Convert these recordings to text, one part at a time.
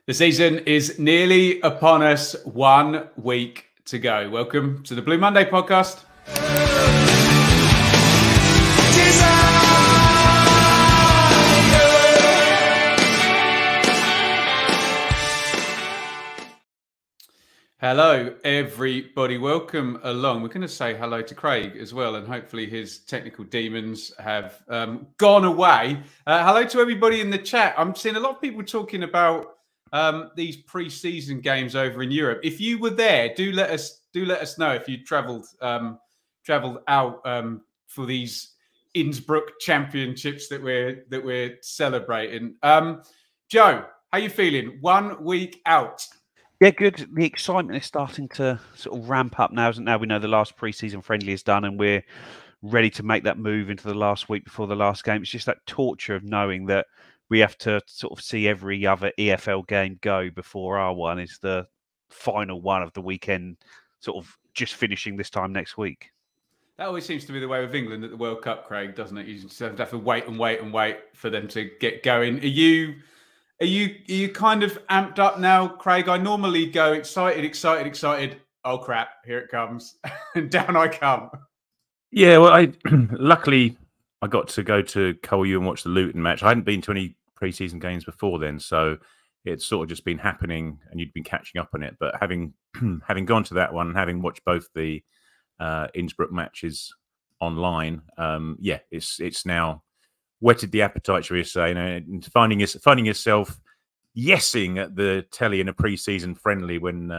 The season is nearly upon us. 1 week to go. Welcome to the Blue Monday podcast. Hello, everybody. Welcome along. We're going to say hello to Craig as well, and hopefully his technical demons have gone away. Hello to everybody in the chat. I'm seeing a lot of people talking about these pre-season games over in Europe. If you were there, do let us know if you travelled out for these Innsbruck championships that we're celebrating. Joe, how you feeling? 1 week out. Yeah, good. The excitement is starting to sort of ramp up now, isn't it? Now we know the last pre-season friendly is done and we're ready to make that move into the last week before the last game. It's just that torture of knowing that we have to sort of see every other EFL game go before our one is the final one of the weekend, sort of just finishing this time next week. That always seems to be the way with England at the World Cup, Craig, doesn't it? You just have to wait and wait for them to get going. Are you kind of amped up now, Craig? I normally go excited. Oh crap, here it comes, and down I come. Yeah, well, I luckily I got to go to Collier and watch the Luton match. I hadn't been to any pre-season games before then, so it's sort of just been happening, and you'd been catching up on it. But having gone to that one, and having watched both the Innsbruck matches online, yeah, it's now whetted the appetite, shall we say, and finding yourself yesing at the telly in a pre-season friendly when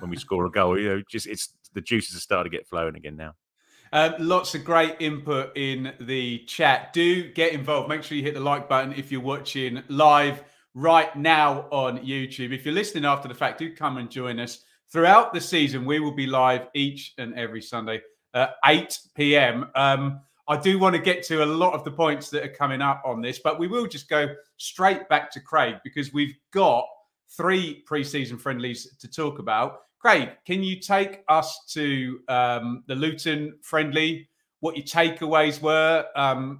we score a goal. Just it's the juices are starting to get flowing again now. Lots of great input in the chat. Do get involved. Make sure you hit the like button if you're watching live right now on YouTube. If you're listening after the fact, do come and join us. Throughout the season, we will be live each and every Sunday at 8 p.m. I do want to get to a lot of the points that are coming up on this, but we will just go straight back to Craig because we've got 3 pre-season friendlies to talk about. Craig, can you take us to the Luton friendly, what your takeaways were,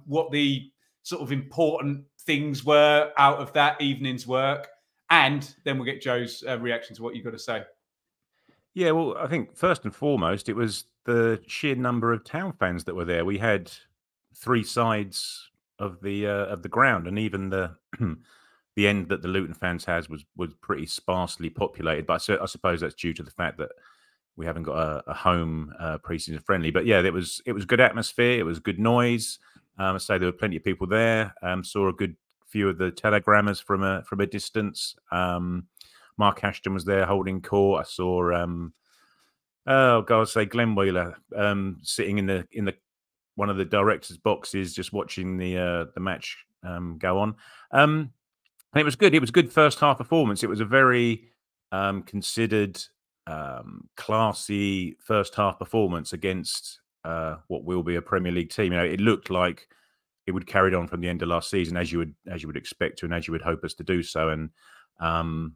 what the sort of important things were out of that evening's work, and then we'll get Joe's reaction to what you've got to say. Yeah, well, I think first and foremost, it was the sheer number of Town fans that were there. We had 3 sides of the ground, and even the the end that the Luton fans has was pretty sparsely populated. But I suppose that's due to the fact that we haven't got a home pre-season friendly. But yeah, it was good atmosphere. It was good noise. I say there were plenty of people there. Saw a good few of the telegrammers from a distance. Mark Ashton was there holding court. I saw Glenn Wheeler sitting in the one of the directors' boxes, just watching the match go on. And it was good. It was a good first half performance. It was a very considered, classy first half performance against what will be a Premier League team. It looked like it would carry on from the end of last season, as you would expect to, and as you would hope us to do so. And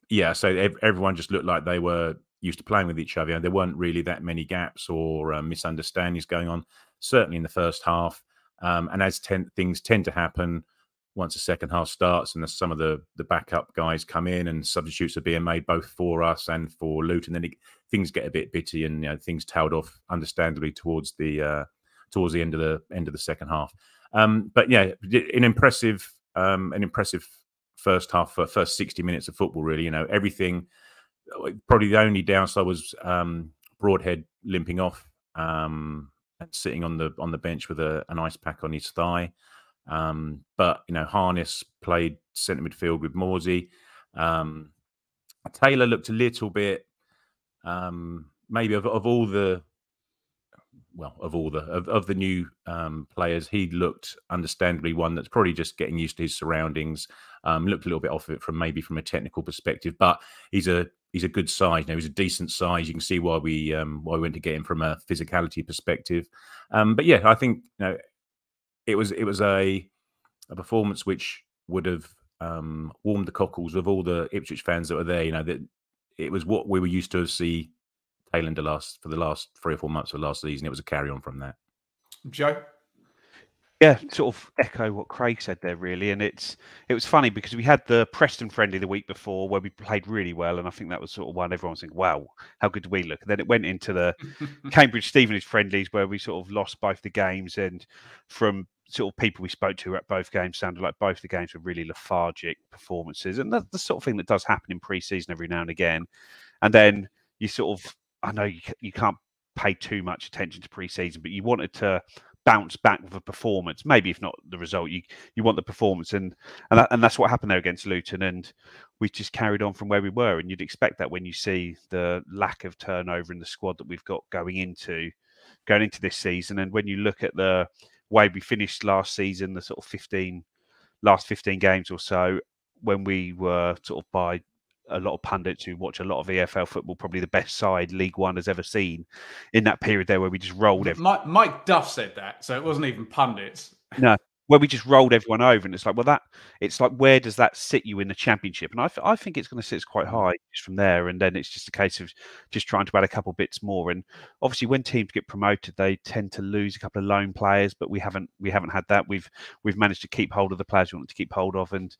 yeah, so everyone just looked like they were used to playing with each other. There weren't really that many gaps or misunderstandings going on, certainly in the first half. And as things tend to happen once the second half starts and some of the backup guys come in and substitutes are being made both for us and for Luton, then things get a bit bitty and things tailed off understandably towards the end of the second half. But yeah, an impressive first half, first 60 minutes of football, really. Everything. Probably the only downside was Broadhead limping off and sitting on the bench with an ice pack on his thigh. But Harness played centre midfield with Morsey. Taylor looked a little bit maybe of the new players, he looked understandably one that's probably just getting used to his surroundings. Looked a little bit off of it from a technical perspective, but he's a good size. He's a decent size. You can see why we went to get him from a physicality perspective. But yeah, I think it was a performance which would have warmed the cockles of all the Ipswich fans that were there. That it was what we were used to see Taylor for the last 3 or 4 months of last season. It was a carry on from that. Joe? Yeah, sort of echo what Craig said there, really. And it was funny because we had the Preston friendly the week before where we played really well, and I think that was sort of one everyone was thinking, "Wow, how good do we look?" And then it went into the Cambridge Stevenage friendlies where we sort of lost both the games, and from sort of people we spoke to at both games sounded like both the games were really lethargic performances, and that's the sort of thing that does happen in pre-season every now and again. And then you sort of, I know you can't pay too much attention to pre-season, but you wanted to bounce back with a performance, maybe if not the result, you want the performance, and that's what happened there against Luton, and we just carried on from where we were. And you'd expect that when you see the lack of turnover in the squad that we've got going into this season, and when you look at the way we finished last season, the sort of last 15 games or so, when we were sort of, by a lot of pundits who watch a lot of EFL football, probably the best side League One has ever seen in that period there where we just rolled everyone. Mike Duff said that, so it wasn't even pundits. No, where we just rolled everyone over, and it's like, well, it's like, where does that sit you in the Championship? And I think it's going to sit us quite high just from there, and then it's just a case of just trying to add a couple bits more. And obviously, when teams get promoted, they tend to lose a couple of loan players, but we haven't had that. We've managed to keep hold of the players we want to keep hold of, and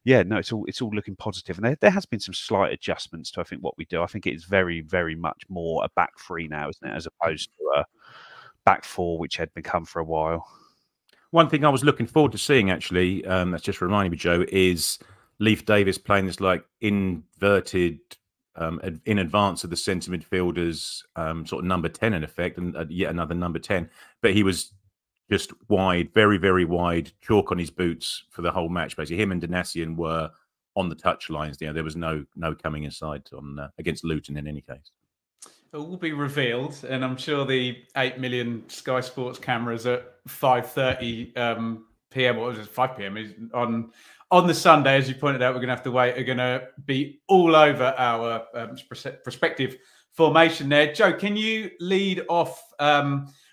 yeah, no, it's all looking positive. And there has been some slight adjustments to, I think, what we do. I think it is very, very much more a back three now, isn't it, as opposed to a back four, which had become for a while. One thing I was looking forward to seeing, actually, that's just reminding me, Joe, is Leif Davis playing this like inverted in advance of the centre midfielders, sort of number 10 in effect, and yet another number 10. But he was just wide, very, very wide, chalk on his boots for the whole match. Basically, him and Danassian were on the touch lines. You know, there was no coming inside on against Luton in any case. It will be revealed, and I'm sure the 8 million Sky Sports cameras at 5:30 p.m. or was it 5 p.m. is on the Sunday, as you pointed out, we're going to have to wait. Are going to be all over our prospective formation there. Joe, can you lead off?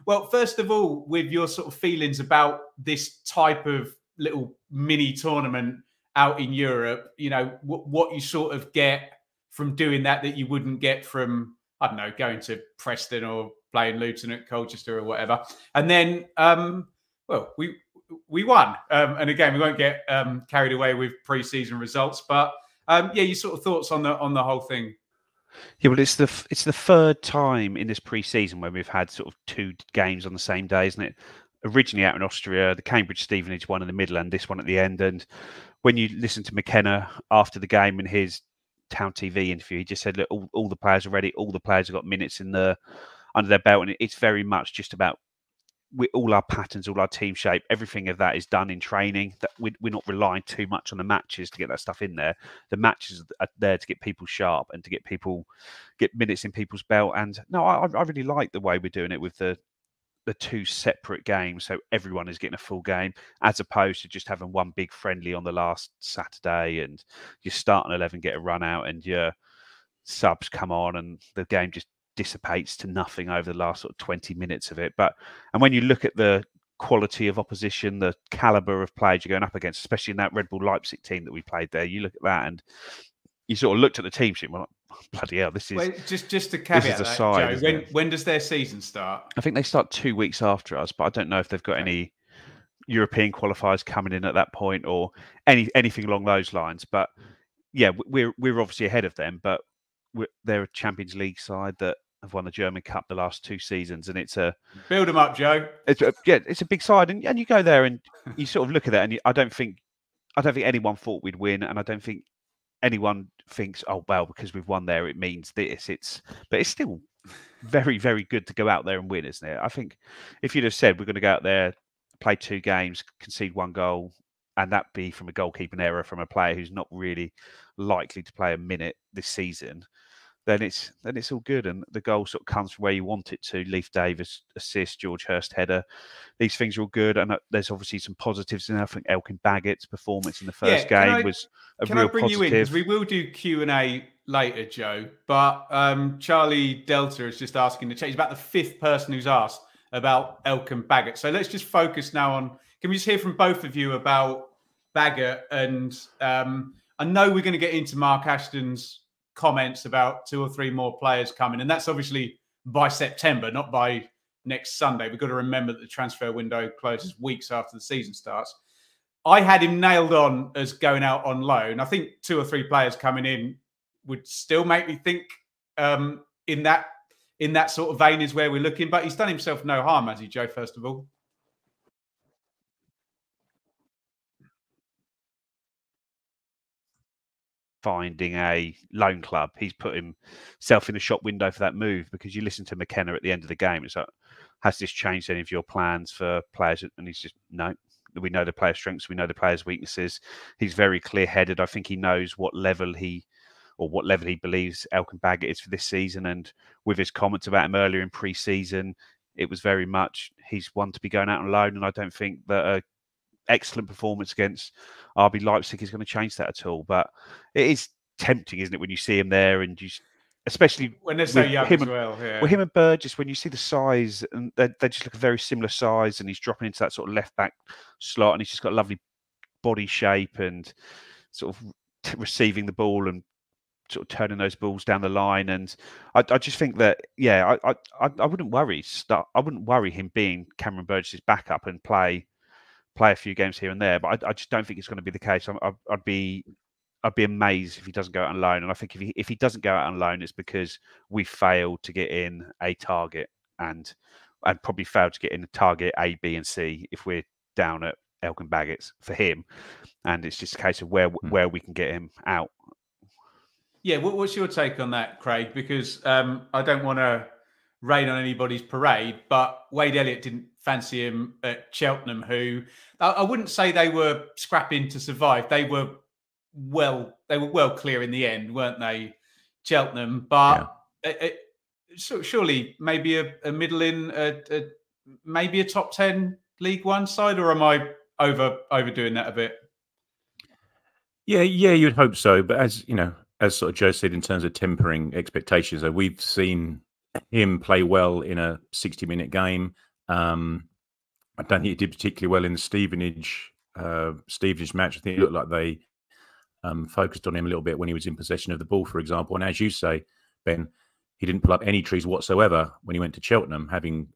Well, first of all, with your sort of feelings about this type of little mini tournament out in Europe, you know, what you sort of get from doing that you wouldn't get from, I don't know, going to Preston or playing Luton at Colchester or whatever. And then, well, we won. And again, we won't get carried away with pre-season results, but yeah, your sort of thoughts on the whole thing. Yeah, well, it's the third time in this pre-season where we've had sort of two games on the same day, isn't it? Originally out in Austria, the Cambridge Stevenage one in the middle and this one at the end. And when you listen to McKenna after the game in his Town TV interview, he just said, look, all the players are ready, all the players have got minutes under their belt, and it's very much just about all our patterns, all our team shape, everything of that is done in training. That we're not relying too much on the matches to get that stuff in there. The matches are there to get people sharp and to get minutes in people's belt. And no, I really like the way we're doing it with the two separate games, so everyone is getting a full game, as opposed to just having one big friendly on the last Saturday and your starting 11 get a run out and your subs come on and the game just dissipates to nothing over the last sort of 20 minutes of it. And when you look at the quality of opposition, the caliber of players you're going up against, especially in that Red Bull Leipzig team that we played there, you look at that and you sort of looked at the team sheet, well, bloody hell, this is... Well, just to caveat that, side, Joe, when does their season start? I think they start 2 weeks after us, but I don't know if they've got any European qualifiers coming in at that point or anything along those lines. But yeah, we're obviously ahead of them, but they're a Champions League side that have won the German Cup the last 2 seasons, and it's a... Build them up, Joe. It's a big side, and you go there and you sort of look at that, and I don't think anyone thought we'd win, and I don't think anyone thinks, oh well, because we've won there, it means this. But it's still very, very good to go out there and win, isn't it? I think if you'd have said we're going to go out there, play 2 games, concede 1 goal, and that be from a goalkeeping error from a player who's not really likely to play a minute this season, then it's all good, and the goal sort of comes from where you want it to. Leif Davis assist, George Hurst header. These things are all good, and there's obviously some positives in there. I think Elkin Baggett's performance in the first game was a real positive. Can I bring you in? Because we will do Q&A later, Joe, but Charlie Delta is just asking the chat. He's about the 5th person who's asked about Elkin Baggett. So let's just focus now on, can we just hear from both of you about Baggett? And I know we're going to get into Mark Ashton's comments about 2 or 3 more players coming, and that's obviously by September, not by next Sunday. We've got to remember that the transfer window closes weeks after the season starts. I had him nailed on as going out on loan. I think 2 or 3 players coming in would still make me think in that sort of vein is where we're looking. But he's done himself no harm, has he, Joe, first of all? Finding a loan club, he's put himself in the shop window for that move, because you listen to McKenna at the end of the game, it's like, has this changed any of your plans for players? And he's just, no, we know the players' strengths, we know the players' weaknesses. He's very clear-headed. I think he knows what level he believes Elkin Baggett is for this season. And with his comments about him earlier in pre-season, it was very much he's one to be going out on loan, and I don't think that excellent performance against RB Leipzig is going to change that at all. But it is tempting, isn't it, when you see him there, and you, especially when they're so young as well. Yeah. Well, him and Burgess, when you see the size, and they just look a very similar size, and he's dropping into that sort of left back slot, and he's just got a lovely body shape and sort of receiving the ball and sort of turning those balls down the line. And I just think that, yeah, I wouldn't worry. I wouldn't worry him being Cameron Burgess's backup and play a few games here and there, but I just don't think it's going to be the case. I'd be amazed if he doesn't go out on loan. And I think if he doesn't go out on loan, it's because we failed to get in a target, and probably failed to get in a target A, B, and C if we're down at Elkin Baggett's for him. And it's just a case of where we can get him out. Yeah, what's your take on that, Craig? Because I don't want to rain on anybody's parade, but Wade Elliott didn't fancy him at Cheltenham, who I wouldn't say they were scrapping to survive. They were well clear in the end, weren't they, Cheltenham? But surely maybe a middling, maybe a top 10 League One side, or am I overdoing that a bit? Yeah, you'd hope so. But as you know, as sort of Joe said, in terms of tempering expectations, we've seen him play well in a 60-minute game. I don't think he did particularly well in the Stevenage match. I think it looked like they focused on him a little bit when he was in possession of the ball, for example. And as you say, Ben, he didn't pull up any trees whatsoever when he went to Cheltenham, having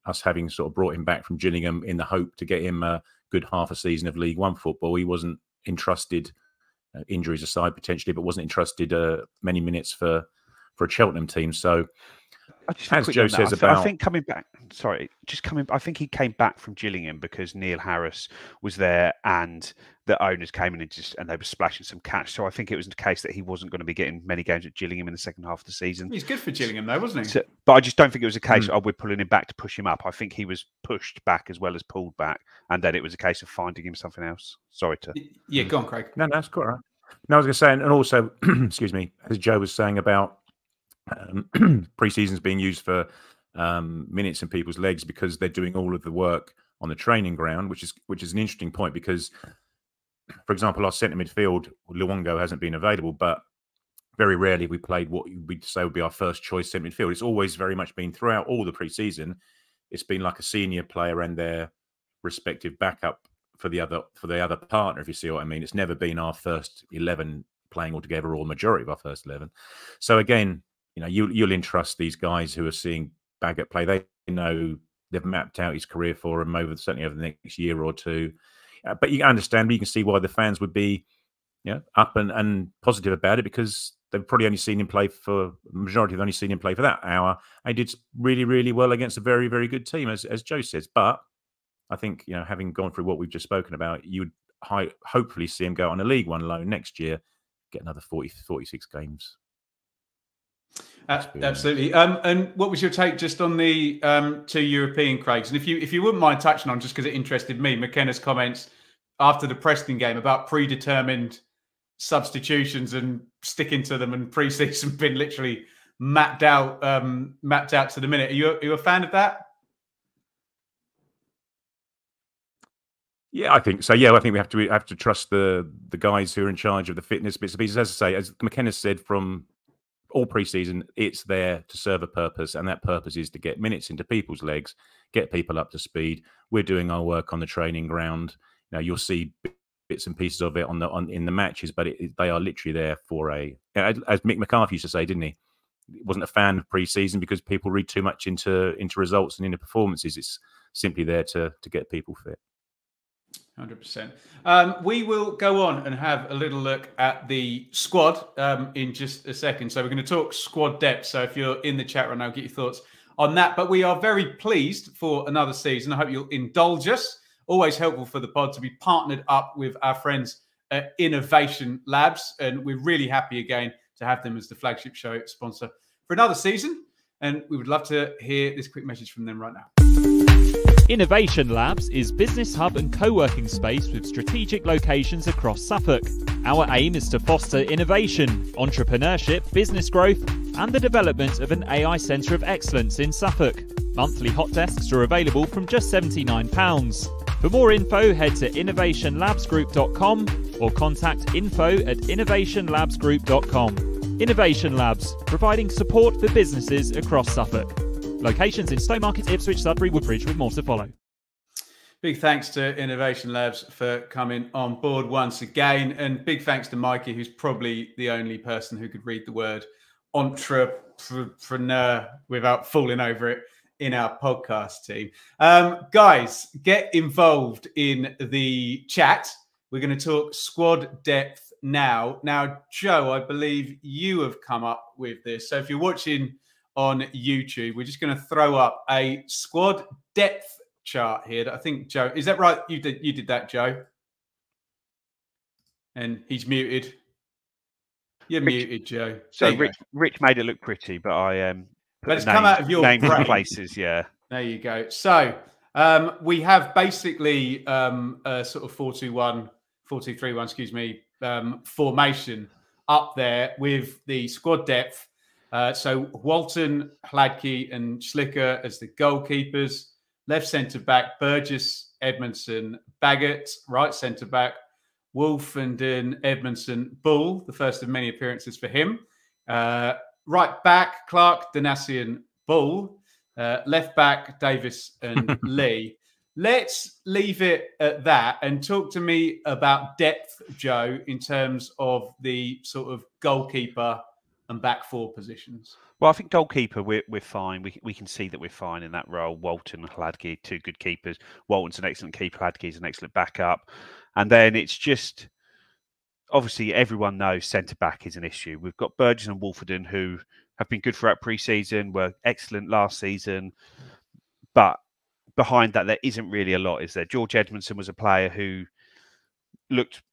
sort of brought him back from Gillingham in the hope to get him a good half a season of League One football. He wasn't entrusted, injuries aside potentially, but wasn't entrusted many minutes for a Cheltenham team. So, as Joe says about, I think coming back. Sorry, I think he came back from Gillingham because Neil Harris was there, and the owners came in and they were splashing some cash. So I think it was the case that he wasn't going to be getting many games at Gillingham in the second half of the season. He's good for Gillingham, though, wasn't he? So, but I just don't think it was a case of we're pulling him back to push him up. I think he was pushed back as well as pulled back, and then it was a case of finding him something else. Sorry to. Yeah, go on, Craig. No, that's quite right. No, I was going to say, and also, excuse me, as Joe was saying about pre-seasons being used for minutes in people's legs because they're doing all of the work on the training ground, which is an interesting point because, for example, our centre midfield, Luongo hasn't been available, but very rarely we played what we'd say would be our first choice centre midfield. It's always very much been throughout all the pre-season. It's been like a senior player and their respective backup for the other partner, if you see what I mean. It's never been our first 11 playing all together, or majority of our first 11. So again, you know, you'll entrust these guys who are seeing Baggett play. They know they've mapped out his career for him certainly over the next year or two. But you understand, you can see why the fans would be, up and positive about it, because they've probably only seen him play for the majority. Have only seen him play for that hour. And he did really, really well against a very, very good team, as Joe says. But I think, having gone through what we've just spoken about, you would hopefully see him go on a League One loan next year, get another 46 games. Absolutely. And what was your take just on the 2 European Craigs? And if you wouldn't mind touching on, just because it interested me, McKenna's comments after the Preston game about predetermined substitutions and sticking to them, and pre-season been literally mapped out to the minute. Are you a fan of that? Yeah, I think so. Yeah, I think we have to trust the guys who are in charge of the fitness bits and pieces. As I say, as McKenna said, from all pre-season, it's there to serve a purpose, and that purpose is to get minutes into people's legs, get people up to speed. We're doing our work on the training ground. You'll see bits and pieces of it in the matches, but they are literally there for as Mick McCarthy used to say, didn't he? wasn't a fan of pre-season because people read too much into results and into performances. It's simply there to get people fit. 100%. We will go on and have a little look at the squad in just a second. So we're going to talk squad depth. So if you're in the chat right now, get your thoughts on that. But we are very pleased for another season. I hope you'll indulge us. Always helpful for the pod to be partnered up with our friends at Innovation Labs. And we're really happy again to have them as the flagship show sponsor for another season. And we would love to hear this quick message from them right now. Innovation Labs is business hub and co-working space with strategic locations across Suffolk. Our aim is to foster innovation, entrepreneurship, business growth, and the development of an AI centre of excellence in Suffolk. Monthly hot desks are available from just £79. For more info, head to innovationlabsgroup.com or contact info@innovationlabsgroup.com. Innovation Labs, providing support for businesses across Suffolk. Locations in Stowmarket, Ipswich, Sudbury, Woodbridge, with more to follow. Big thanks to Innovation Labs for coming on board once again. And big thanks to Mikey, who's probably the only person who could read the word entrepreneur without falling over it in our podcast team. Guys, get involved in the chat. We're going to talk squad depth now. Now, Joe, I believe you have come up with this. So if you're watching on YouTube, we're just going to throw up a squad depth chart here that I think, Joe, is that right? You did that, Joe. And he's muted. You're muted, Joe. So Rich made it look pretty, but I but it's come out of your names brain. and places, yeah. There you go. So we have basically a sort of 4-2-1, 4-2-3-1, excuse me, formation up there with the squad depth. So Walton, Hladky and Slicker as the goalkeepers. Left centre-back, Burgess, Edmondson, Baggett. Right centre-back, Wolfenden, Edmondson, Bull. The first of many appearances for him. Right back, Clark, Danassian, Bull. Left back, Davis and Lee. Let's leave it at that and talk to me about depth, Joe, in terms of the sort of goalkeeper and back four positions. Well, I think goalkeeper, we're fine. We can see that we're fine in that role. Walton and Hladky, two good keepers. Walton's an excellent keeper. Hladky's an excellent backup. And then it's just, obviously, everyone knows centre-back is an issue. We've got Burgess and Wolfenden, who have been good throughout pre-season, were excellent last season. But behind that, there isn't really a lot, is there? George Edmondson was a player who looked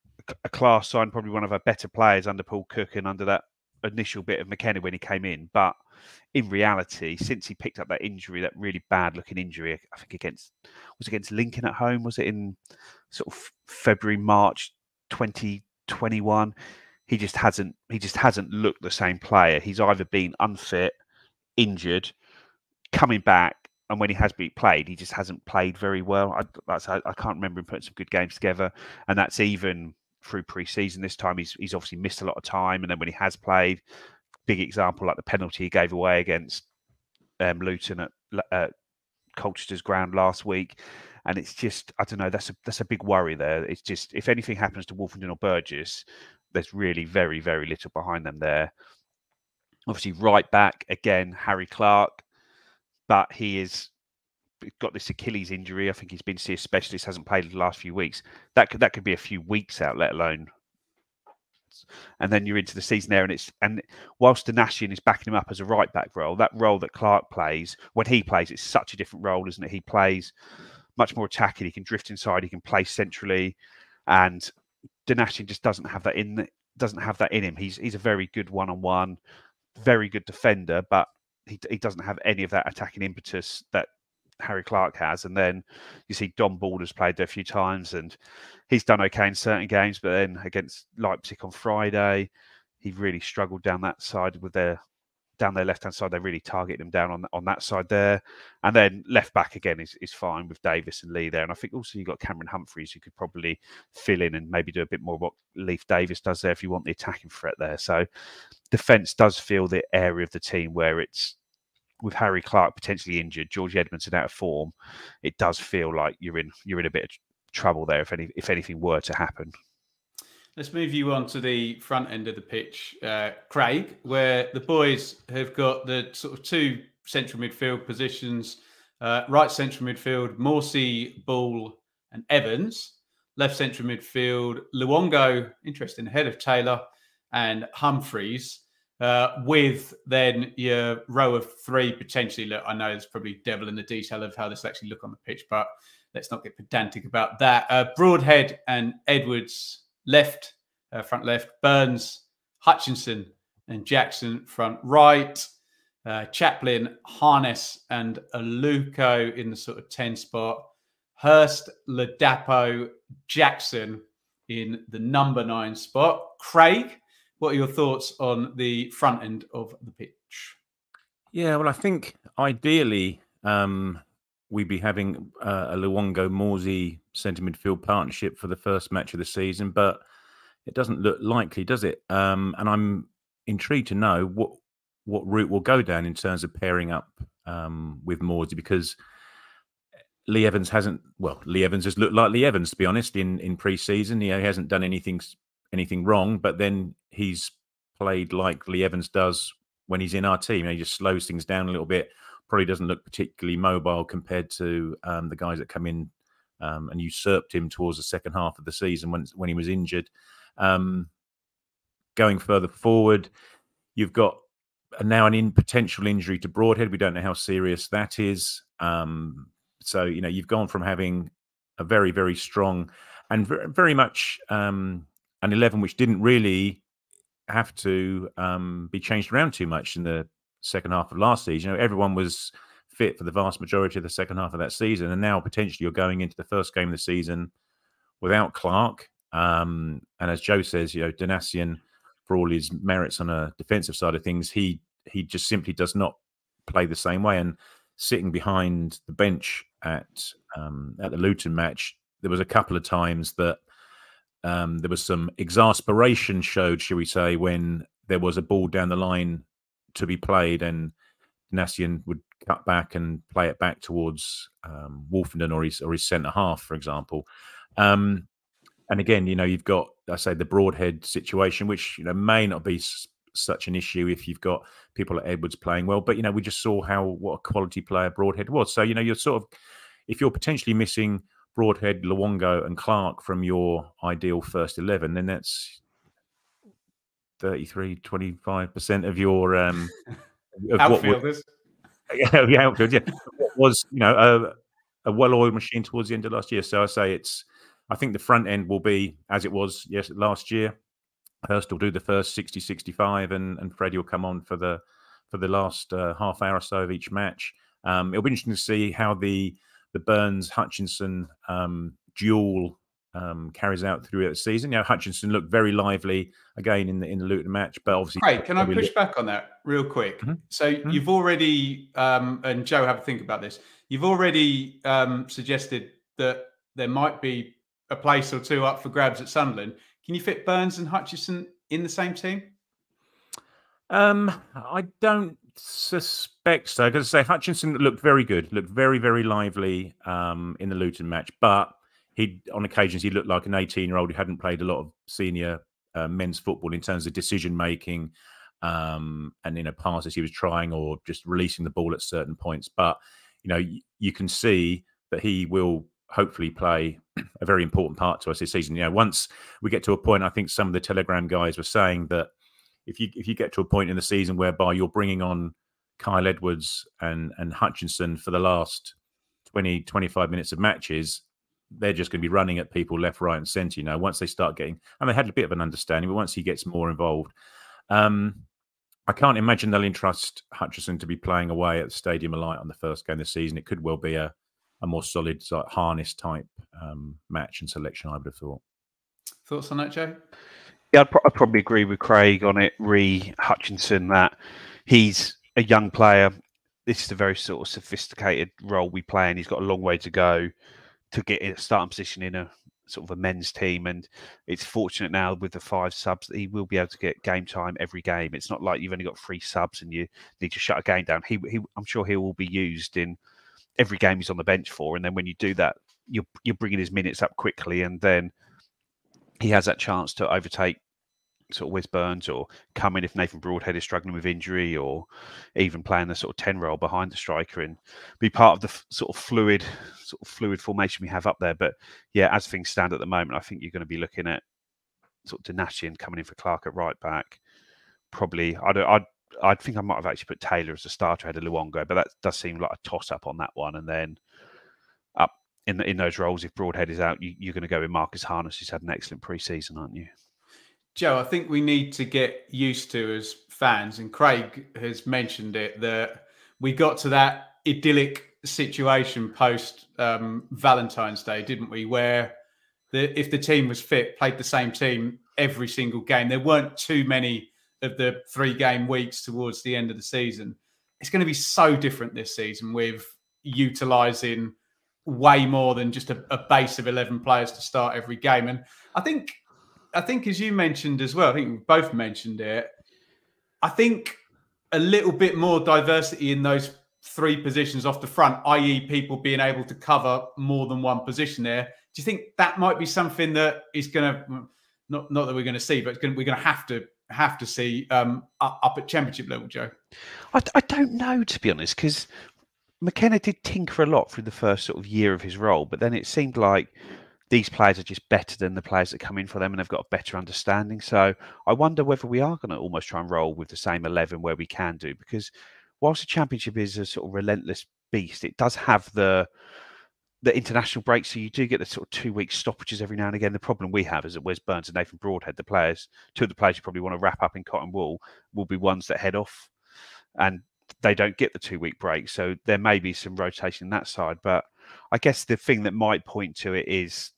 a class sign, probably one of our better players under Paul Cook and under that initial bit of McKenna when he came in. But in reality, since he picked up that injury, that really bad looking injury, I think against Lincoln at home, was it in sort of February, March 2021? He just hasn't looked the same player. He's either been unfit, injured, coming back, and when he has been played, he just hasn't played very well. I can't remember him putting some good games together, and that's even through pre-season. This time he's obviously missed a lot of time, and then when he has played, big example like the penalty he gave away against Luton at Colchester's ground last week. And it's just, I don't know, that's a big worry there. It's just, if anything happens to Wolfenden or Burgess, there's really very, very little behind them there. Obviously, right back, again, Harry Clark, but he is got this Achilles injury. I think he's been to see a specialist, hasn't played the last few weeks. That could be a few weeks out, let alone. And then you're into the season there, and whilst Danassian is backing him up as a right back role, that role that Clark plays, when he plays, it's such a different role, isn't it? He plays much more attacking. He can drift inside. He can play centrally, and Danassian just doesn't have that in him. He's a very good one-on-one, very good defender, but he doesn't have any of that attacking impetus that Harry Clark has. And then you see Don Balder's played there a few times, and he's done okay in certain games, but then against Leipzig on Friday, he really struggled down that side with down their left-hand side. They really targeted him down on that side there. And then left back again is fine with Davis and Lee there. And I think also you've got Cameron Humphreys, who could probably fill in and maybe do a bit more of what Leif Davis does there if you want the attacking threat there. So defence does feel the area of the team where it's, with Harry Clark potentially injured, George Edmondson out of form, it does feel like you're in a bit of trouble there if anything were to happen. Let's move you on to the front end of the pitch, Craig, where the boys have got the sort of two central midfield positions, right central midfield, Morsey, Ball and Evans. Left central midfield, Luongo, interesting, ahead of Taylor and Humphreys, with then your row of three potentially. Look, I know there's probably devil in the detail of how this actually look on the pitch, but let's not get pedantic about that. Broadhead and Edwards left, front left, Burns, Hutchinson and Jackson front right, Chaplin, Harness and Aluko in the sort of 10 spot, Hurst, Ladapo, Jackson in the number 9 spot. Craig, what are your thoughts on the front end of the pitch? Yeah, well, I think ideally we'd be having a Luongo-Morsey centre midfield partnership for the first match of the season, but it doesn't look likely, does it? And I'm intrigued to know what route we'll go down in terms of pairing up with Morsey, because Lee Evans has looked like Lee Evans, to be honest, in pre-season. He hasn't done anything wrong, but then he's played like Lee Evans does when he's in our team. He just slows things down a little bit. Probably doesn't look particularly mobile compared to the guys that come in and usurped him towards the second half of the season when he was injured. Going further forward, you've got now potential injury to Broadhead. We don't know how serious that is. So, you've gone from having a very, very strong and very much an 11 which didn't really have to be changed around too much in the second half of last season. Everyone was fit for the vast majority of the second half of that season, and now potentially you're going into the first game of the season without Clark. And as Joe says, Donatian, for all his merits on a defensive side of things, he just simply does not play the same way. And sitting behind the bench at the Luton match, there was a couple of times that there was some exasperation showed, shall we say, when there was a ball down the line to be played and Donatian would cut back and play it back towards Wolfenden or his centre half, for example. And again, you've got, I say, the Broadhead situation, which may not be such an issue if you've got people like Edwards playing well. But we just saw what a quality player Broadhead was. So you're sort of, if you're potentially missing Broadhead, Luongo, and Clark from your ideal first 11, then that's 25% of your outfielders. The outfield, yeah, was a well-oiled machine towards the end of last year. So I think the front end will be as it was last year. Hurst will do the first 60, 65, and Freddie will come on for the last half hour or so of each match. It'll be interesting to see how the Burns Hutchinson duel carries out through the season. Hutchinson looked very lively again in the Luton match, but obviously. Craig, can I push back on that real quick? Mm-hmm. So you've already, and Joe, have a think about this. You've already suggested that there might be a place or two up for grabs at Sunderland. Can you fit Burns and Hutchinson in the same team? I don't suspect so. Because I say Hutchinson looked very good, looked very, very lively in the Luton match, but on occasions he looked like an 18-year-old who hadn't played a lot of senior men's football in terms of decision making and passes he was trying or just releasing the ball at certain points. But you can see that he will hopefully play a very important part to us this season. Once we get to a point, I think some of the Telegram guys were saying that if you get to a point in the season whereby you're bringing on Kyle Edwards and Hutchinson for the last 20, 25 minutes of matches, they're just going to be running at people left, right and centre. Once they start getting, and they had a bit of an understanding, but once he gets more involved, I can't imagine they'll entrust Hutchinson to be playing away at the Stadium of Light on the first game of the season. It could well be a more solid harness type match and selection, I would have thought. Thoughts on that, Joe? Yeah, I'd probably agree with Craig on it, Hutchinson, that he's a young player. This is a very sort of sophisticated role we play, and he's got a long way to go to get in a starting position in a sort of a men's team. And it's fortunate now with the 5 subs that he will be able to get game time every game. It's not like you've only got 3 subs and you need to shut a game down. I'm sure he will be used in every game he's on the bench for, and then when you do that, you're bringing his minutes up quickly, and then he has that chance to overtake sort of Wes Burns, or come in if Nathan Broadhead is struggling with injury, or even playing the sort of 10 role behind the striker and be part of the sort of fluid formation we have up there. But yeah, as things stand at the moment, I think you're going to be looking at sort of Donatian coming in for Clark at right back. Probably, I think I might have actually put Taylor as a starter ahead of Luongo, but that does seem like a toss-up on that one. And then up in those roles, if Broadhead is out, you're going to go with Marcus Harness, who's had an excellent pre-season, aren't you? Joe, I think we need to get used to as fans, and Craig has mentioned it, that we got to that idyllic situation post Valentine's Day, didn't we? Where if the team was fit, played the same team every single game. There weren't too many of the 3-game weeks towards the end of the season. It's going to be so different this season, with utilising way more than just a base of 11 players to start every game. And I think as you mentioned as well, I think we both mentioned it, I think a little bit more diversity in those 3 positions off the front, i.e. people being able to cover more than one position there. Do you think that might be something that is going to, not that we're going to see, but we're going to have to see up at Championship level, Joe? I don't know, to be honest, because McKenna did tinker a lot through the first sort of year of his role, but then it seemed like these players are just better than the players that come in for them, and they've got a better understanding. So I wonder whether we are going to almost try and roll with the same 11 where we can do, because whilst the Championship is a sort of relentless beast, it does have the international break, so you do get the sort of 2-week stoppages every now and again. The problem we have is that Wes Burns and Nathan Broadhead, two of the players you probably want to wrap up in cotton wool, will be ones that head off, and they don't get the 2-week break. So there may be some rotation on that side. But I guess the thing that might point to it is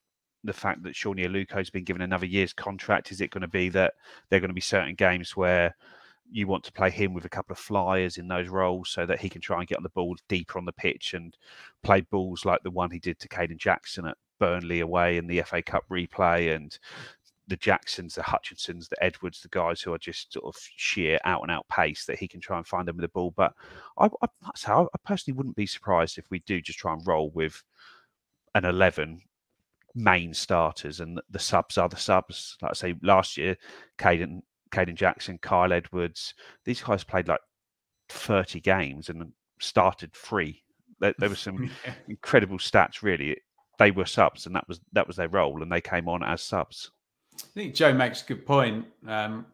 the fact that Shawnee Aluko's been given another year's contract. Is it going to be that there are going to be certain games where you want to play him with a couple of flyers in those roles so that he can try and get on the ball deeper on the pitch and play balls like the one he did to Caden Jackson at Burnley away in the FA Cup replay, and the Jacksons, the Hutchinsons, the Edwards, the guys who are just sort of sheer out-and-out pace, that he can try and find them with the ball. But I personally wouldn't be surprised if we do just try and roll with an 11 main starters, and the subs are the subs. Like I say, last year, Caden Jackson, Kyle Edwards, these guys played like 30 games and started 3. There were some incredible stats, really. They were subs, and that was their role, and they came on as subs. I think Joe makes a good point,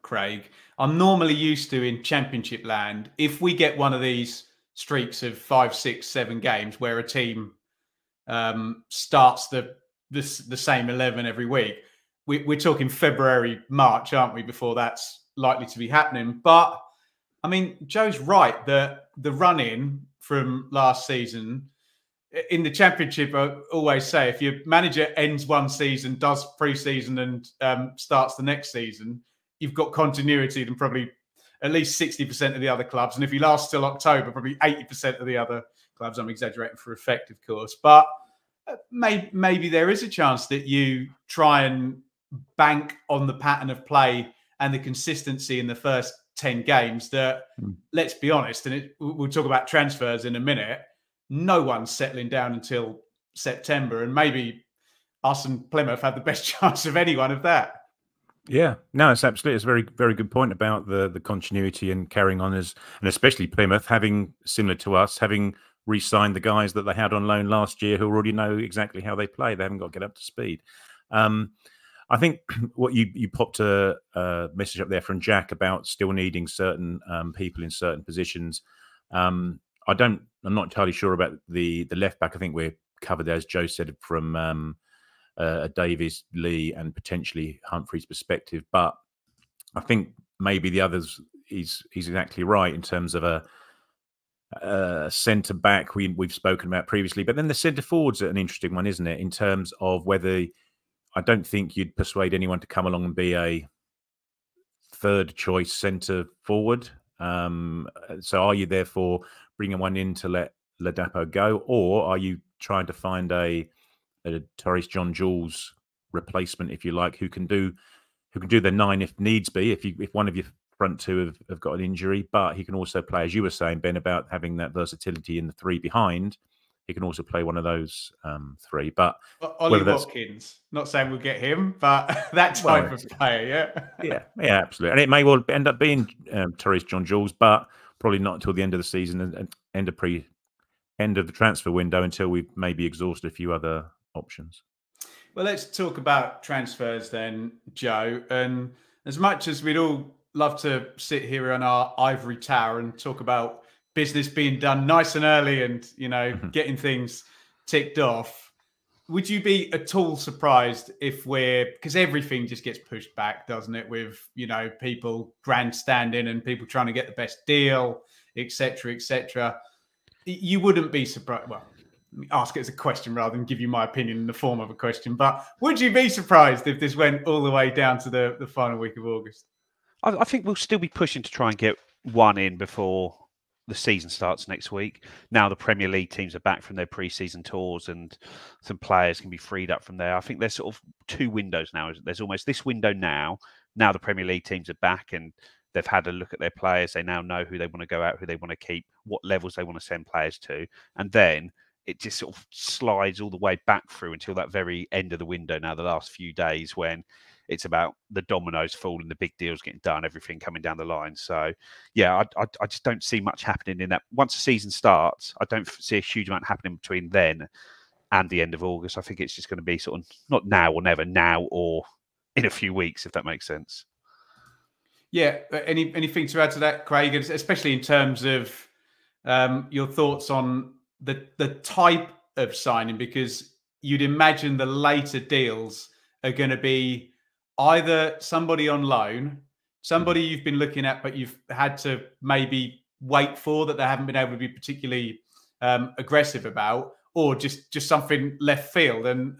Craig. I'm normally used to, in Championship land, if we get one of these streaks of 5, 6, 7 games where a team starts the same 11 every week, we're talking February, March, aren't we, before that's likely to be happening. But, I mean, Joe's right that the run-in from last season, in the Championship, I always say, if your manager ends one season, does pre-season and starts the next season, you've got continuity than probably at least 60% of the other clubs. And if you last till October, probably 80% of the other clubs. I'm exaggerating for effect, of course. But maybe there is a chance that you try and bank on the pattern of play and the consistency in the first 10 games that, let's be honest, and we'll talk about transfers in a minute, no one's settling down until September, and maybe us and Plymouth have the best chance of anyone of that. Yeah, no, it's absolutely, it's a very, very good point about the continuity and carrying on, and especially Plymouth having, similar to us, having re-signed the guys that they had on loan last year who already know exactly how they play. They haven't got to get up to speed. I think what you popped a message up there from Jack about still needing certain people in certain positions. I'm not entirely sure about the left back. I think we're covered, as Joe said, from Davies, Lee, and potentially Humphrey's perspective. But I think maybe the others, he's exactly right in terms of a centre back we've spoken about previously. But then the centre forward's an interesting one, isn't it? In terms of whether, I don't think you'd persuade anyone to come along and be a third choice centre forward. So are you therefore bringing one in to let Ladapo go, or are you trying to find a Torres John Jules replacement, if you like, who can do the 9 if needs be, if one of your front two have got an injury, but he can also play, as you were saying, Ben, about having that versatility in the 3 behind. he can also play one of those three. But Ollie Watkins, not saying we'll get him, but that type of player, yeah, absolutely. And it may well end up being Therese John-Jules, but probably not until the end of the season and end of the transfer window, until we've maybe exhausted a few other options. Well, let's talk about transfers then, Joe. And as much as we'd all love to sit here on our ivory tower and talk about business being done nice and early and, getting things ticked off, would you be at all surprised if because everything just gets pushed back, doesn't it? With, people grandstanding and people trying to get the best deal, etc., etc. You wouldn't be surprised. Well, let me ask it as a question rather than give you my opinion in the form of a question. But would you be surprised if this went all the way down to the final week of August? I think we'll still be pushing to try and get one in before the season starts next week. Now the Premier League teams are back from their pre-season tours and some players can be freed up from there. I think there's sort of two windows now. There's almost this window now the Premier League teams are back and they've had a look at their players. They now know who they want to go out, who they want to keep, what levels they want to send players to. And then it just sort of slides all the way back through until that very end of the window now, the last few days, when it's about the dominoes falling, the big deals getting done, everything coming down the line. So, yeah, I just don't see much happening in that. Once the season starts, I don't see a huge amount happening between then and the end of August. I think it's just going to be sort of not now or never, now or in a few weeks, if that makes sense. Yeah. Anything to add to that, Craig, especially in terms of your thoughts on the type of signing? Because you'd imagine the later deals are going to be either somebody on loan, somebody you've been looking at, but you've had to maybe wait for, that they haven't been able to be particularly aggressive about, or just something left field. And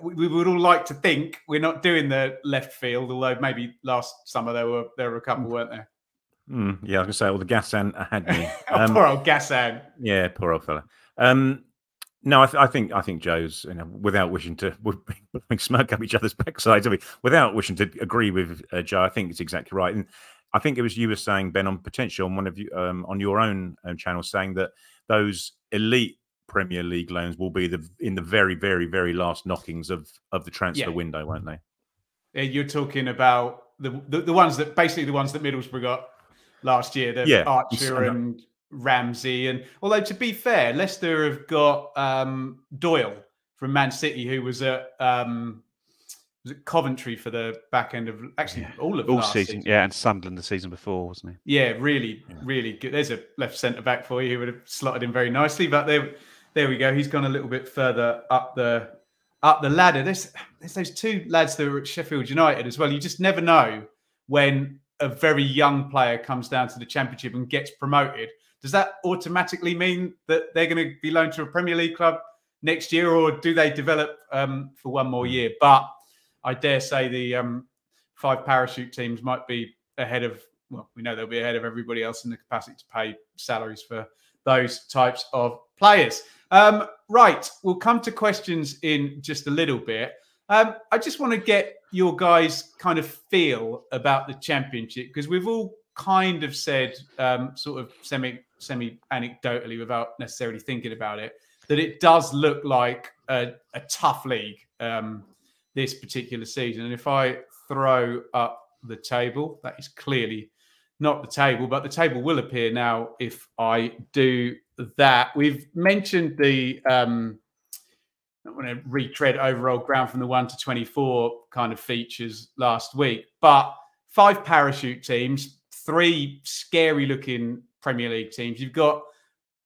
we would all like to think we're not doing the left field, although maybe last summer there were a couple, weren't there? Yeah, I was going to say, well, the Gassan had me. Poor old Gassan. Yeah, poor old fella. No, I think Joe's, without wishing to smoke up each other's backsides, without wishing to agree with Joe, I think it's exactly right. And I think it was you were saying, Ben, on potential on one of you on your own channel, saying that those elite Premier League loans will be in the very, very, very last knockings of the transfer window, won't they? Yeah, you're talking about the ones that Middlesbrough got last year, Archer and Ramsey. And although, to be fair, Leicester have got Doyle from Man City, who was at Coventry for the back end of all last season. Yeah, and Sunderland the season before, wasn't he? Yeah, really good. There's a left centre back for you who would have slotted in very nicely. But there we go. He's gone a little bit further up the ladder. There's those two lads that are at Sheffield United as well. You just never know when a very young player comes down to the Championship and gets promoted. Does that automatically mean that they're going to be loaned to a Premier League club next year, or do they develop for one more year? But I dare say the 5 parachute teams might be ahead of, well, we know they'll be ahead of everybody else in the capacity to pay salaries for those types of players. Right, we'll come to questions in just a little bit. I just want to get your guys' kind of feel about the Championship, because we've all kind of said, sort of semi-anecdotally, without necessarily thinking about it, that it does look like a tough league this particular season. And if I throw up the table, that is clearly not the table, but the table will appear now if I do that. We've mentioned the I don't want to retread over old ground from the 1 to 24 kind of features last week, but 5 parachute teams, 3 scary looking Premier League teams. You've got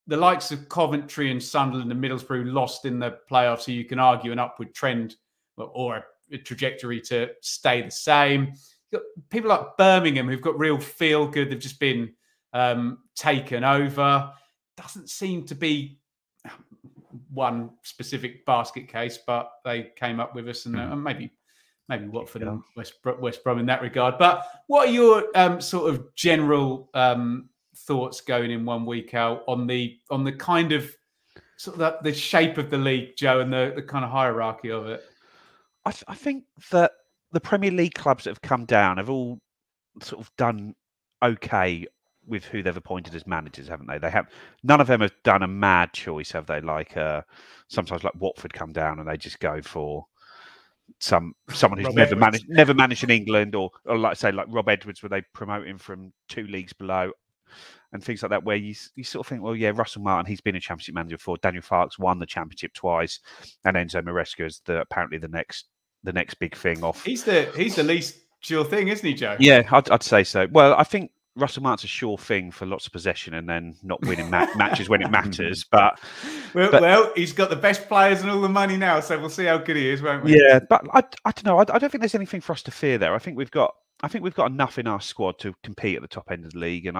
the likes of Coventry and Sunderland and Middlesbrough lost in the playoffs, so you can argue an upward trend or a trajectory to stay the same. You've got people like Birmingham who've got real feel good. They've just been taken over. Doesn't seem to be one specific basket case, but they came up with us, and maybe Watford and West Brom in that regard. But what are your sort of general thoughts going in 1 week out on the kind of sort of the shape of the league, Joe, and the kind of hierarchy of it? I think that the Premier League clubs that have come down have all sort of done okay with who they've appointed as managers, haven't they? None of them have done a mad choice, have they? Like sometimes like Watford come down and they just go for someone who's never managed in England, or like say like Rob Edwards, where they promote him from 2 leagues below. And things like that, where you sort of think, well, yeah, Russell Martin, he's been a championship manager before. Daniel Farke's won the championship twice, and Enzo Maresca is apparently the next big thing off. He's the least sure thing, isn't he, Joe? Yeah, I'd say so. Well, I think Russell Martin's a sure thing for lots of possession and then not winning matches when it matters. But well, he's got the best players and all the money now, so we'll see how good he is, won't we? Yeah, but I don't know. I don't think there's anything for us to fear there. I think we've got enough in our squad to compete at the top end of the league, and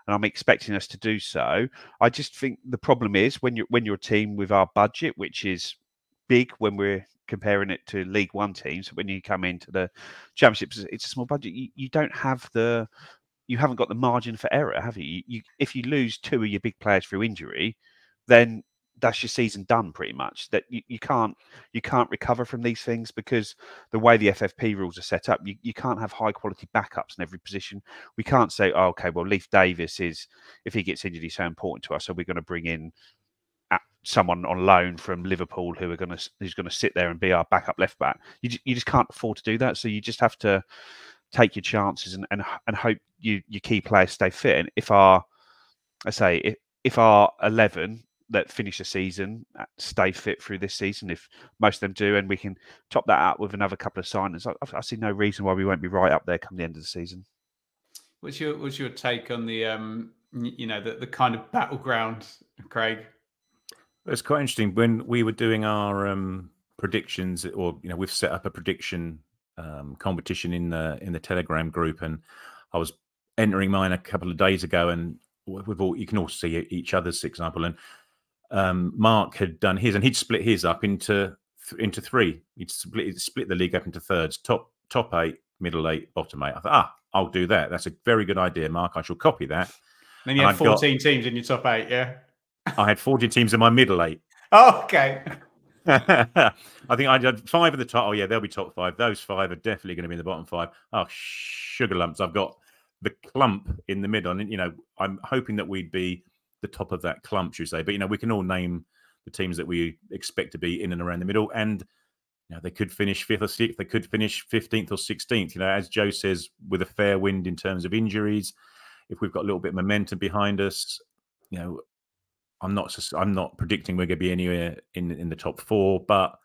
I'm expecting us to do so. I just think the problem is when you're a team with our budget, which is big when we're comparing it to League One teams. When you come into the Championships, it's a small budget. You haven't got the margin for error, have you? If you lose 2 of your big players through injury, then that's your season done pretty much. That you can't recover from these things, because the way the FFP rules are set up, you can't have high quality backups in every position. We can't say, oh, okay, well, Leif Davis if he gets injured, he's so important to us, so we're going to bring in someone on loan from Liverpool who's going to sit there and be our backup left back. You just can't afford to do that. So you just have to take your chances and hope your key players stay fit. And if our 11 that finish the season stay fit through this season, if most of them do, and we can top that up with another couple of signings, I see no reason why we won't be right up there come the end of the season. What's your take on the the kind of battleground, Craig? It's quite interesting. When we were doing our predictions, or we've set up a prediction competition in the Telegram group, and I was entering mine a couple of days ago, and you can all see each other's, for example. And Mark had done his, and he'd split his up into 3. He'd split the league up into thirds: top 8, middle 8, bottom 8. I thought, I'll do that. That's a very good idea, Mark. I shall copy that. And then you had 14 teams in your top 8, yeah. I had 14 teams in my middle 8. Oh, okay. I think I had 5 at the top. Oh, yeah, they'll be top 5. Those 5 are definitely going to be in the bottom 5. Oh, sugar lumps. I've got the clump in the middle. And, I'm hoping that we'd be the top of that clump, should we say. But, we can all name the teams that we expect to be in and around the middle. And, they could finish 5th or 6th. They could finish 15th or 16th. As Joe says, with a fair wind in terms of injuries, if we've got a little bit of momentum behind us, I'm not predicting we're going to be anywhere in the top 4, but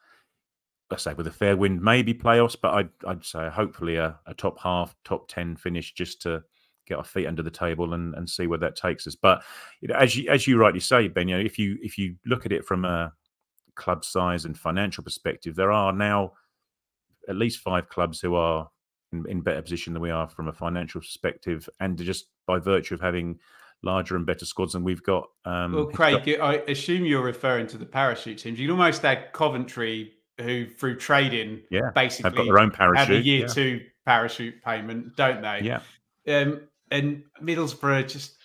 let's say with a fair wind, maybe playoffs. But I'd say hopefully a top half, top 10 finish, just to get our feet under the table and see where that takes us. But as you rightly say, Ben, if you look at it from a club size and financial perspective, there are now at least 5 clubs who are in better position than we are from a financial perspective, and just by virtue of having larger and better squads than we've got. Well, Craig, I assume you're referring to the parachute teams. You'd almost add Coventry, who through trading basically have got their own parachute. Have a year 2 parachute payment, don't they? Yeah. And Middlesbrough just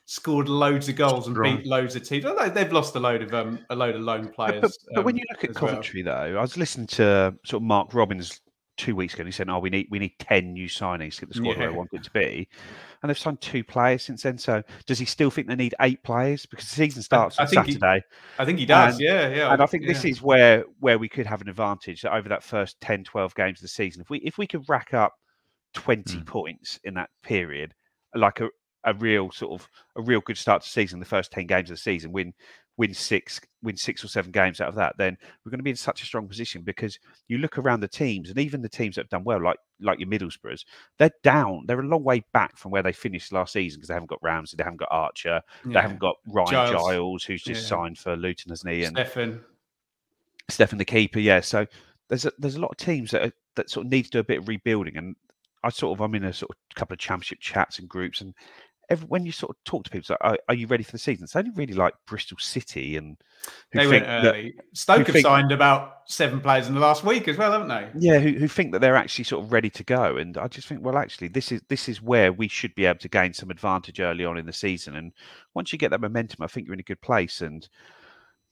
scored loads of goals and beat loads of teams. Although they've lost a load of loan players. But when you look at Coventry, though, I was listening to sort of Mark Robbins 2 weeks ago, and he said, we need 10 new signings to get the squad where I want it to be. And they've signed 2 players since then. So does he still think they need 8 players? Because the season starts on Saturday. I think he does, yeah. And I think this is where we could have an advantage over that first 10, 12 games of the season. If we could rack up 20 points in that period, like a real good start to the season, the first 10 games of the season, win 6 or 7 games out of that, then we're going to be in such a strong position. Because you look around the teams, and even the teams that have done well, like your Middlesbroughs, they're down. They're a long way back from where they finished last season, because they haven't got Ramsey, they haven't got Archer, they haven't got Ryan Giles, who's just signed for Luton, hasn't he? And Stefan the keeper, So there's a lot of teams that sort of need to do a bit of rebuilding. And I'm in a sort of couple of championship chats and groups, and when you sort of talk to people, like, are you ready for the season? It's only really like Bristol City, and they went early. Stoke have signed about 7 players in the last week as well, haven't they? Yeah, who think that they're actually sort of ready to go. And I just think, well, actually, this is where we should be able to gain some advantage early on in the season. And once you get that momentum, I think you're in a good place. And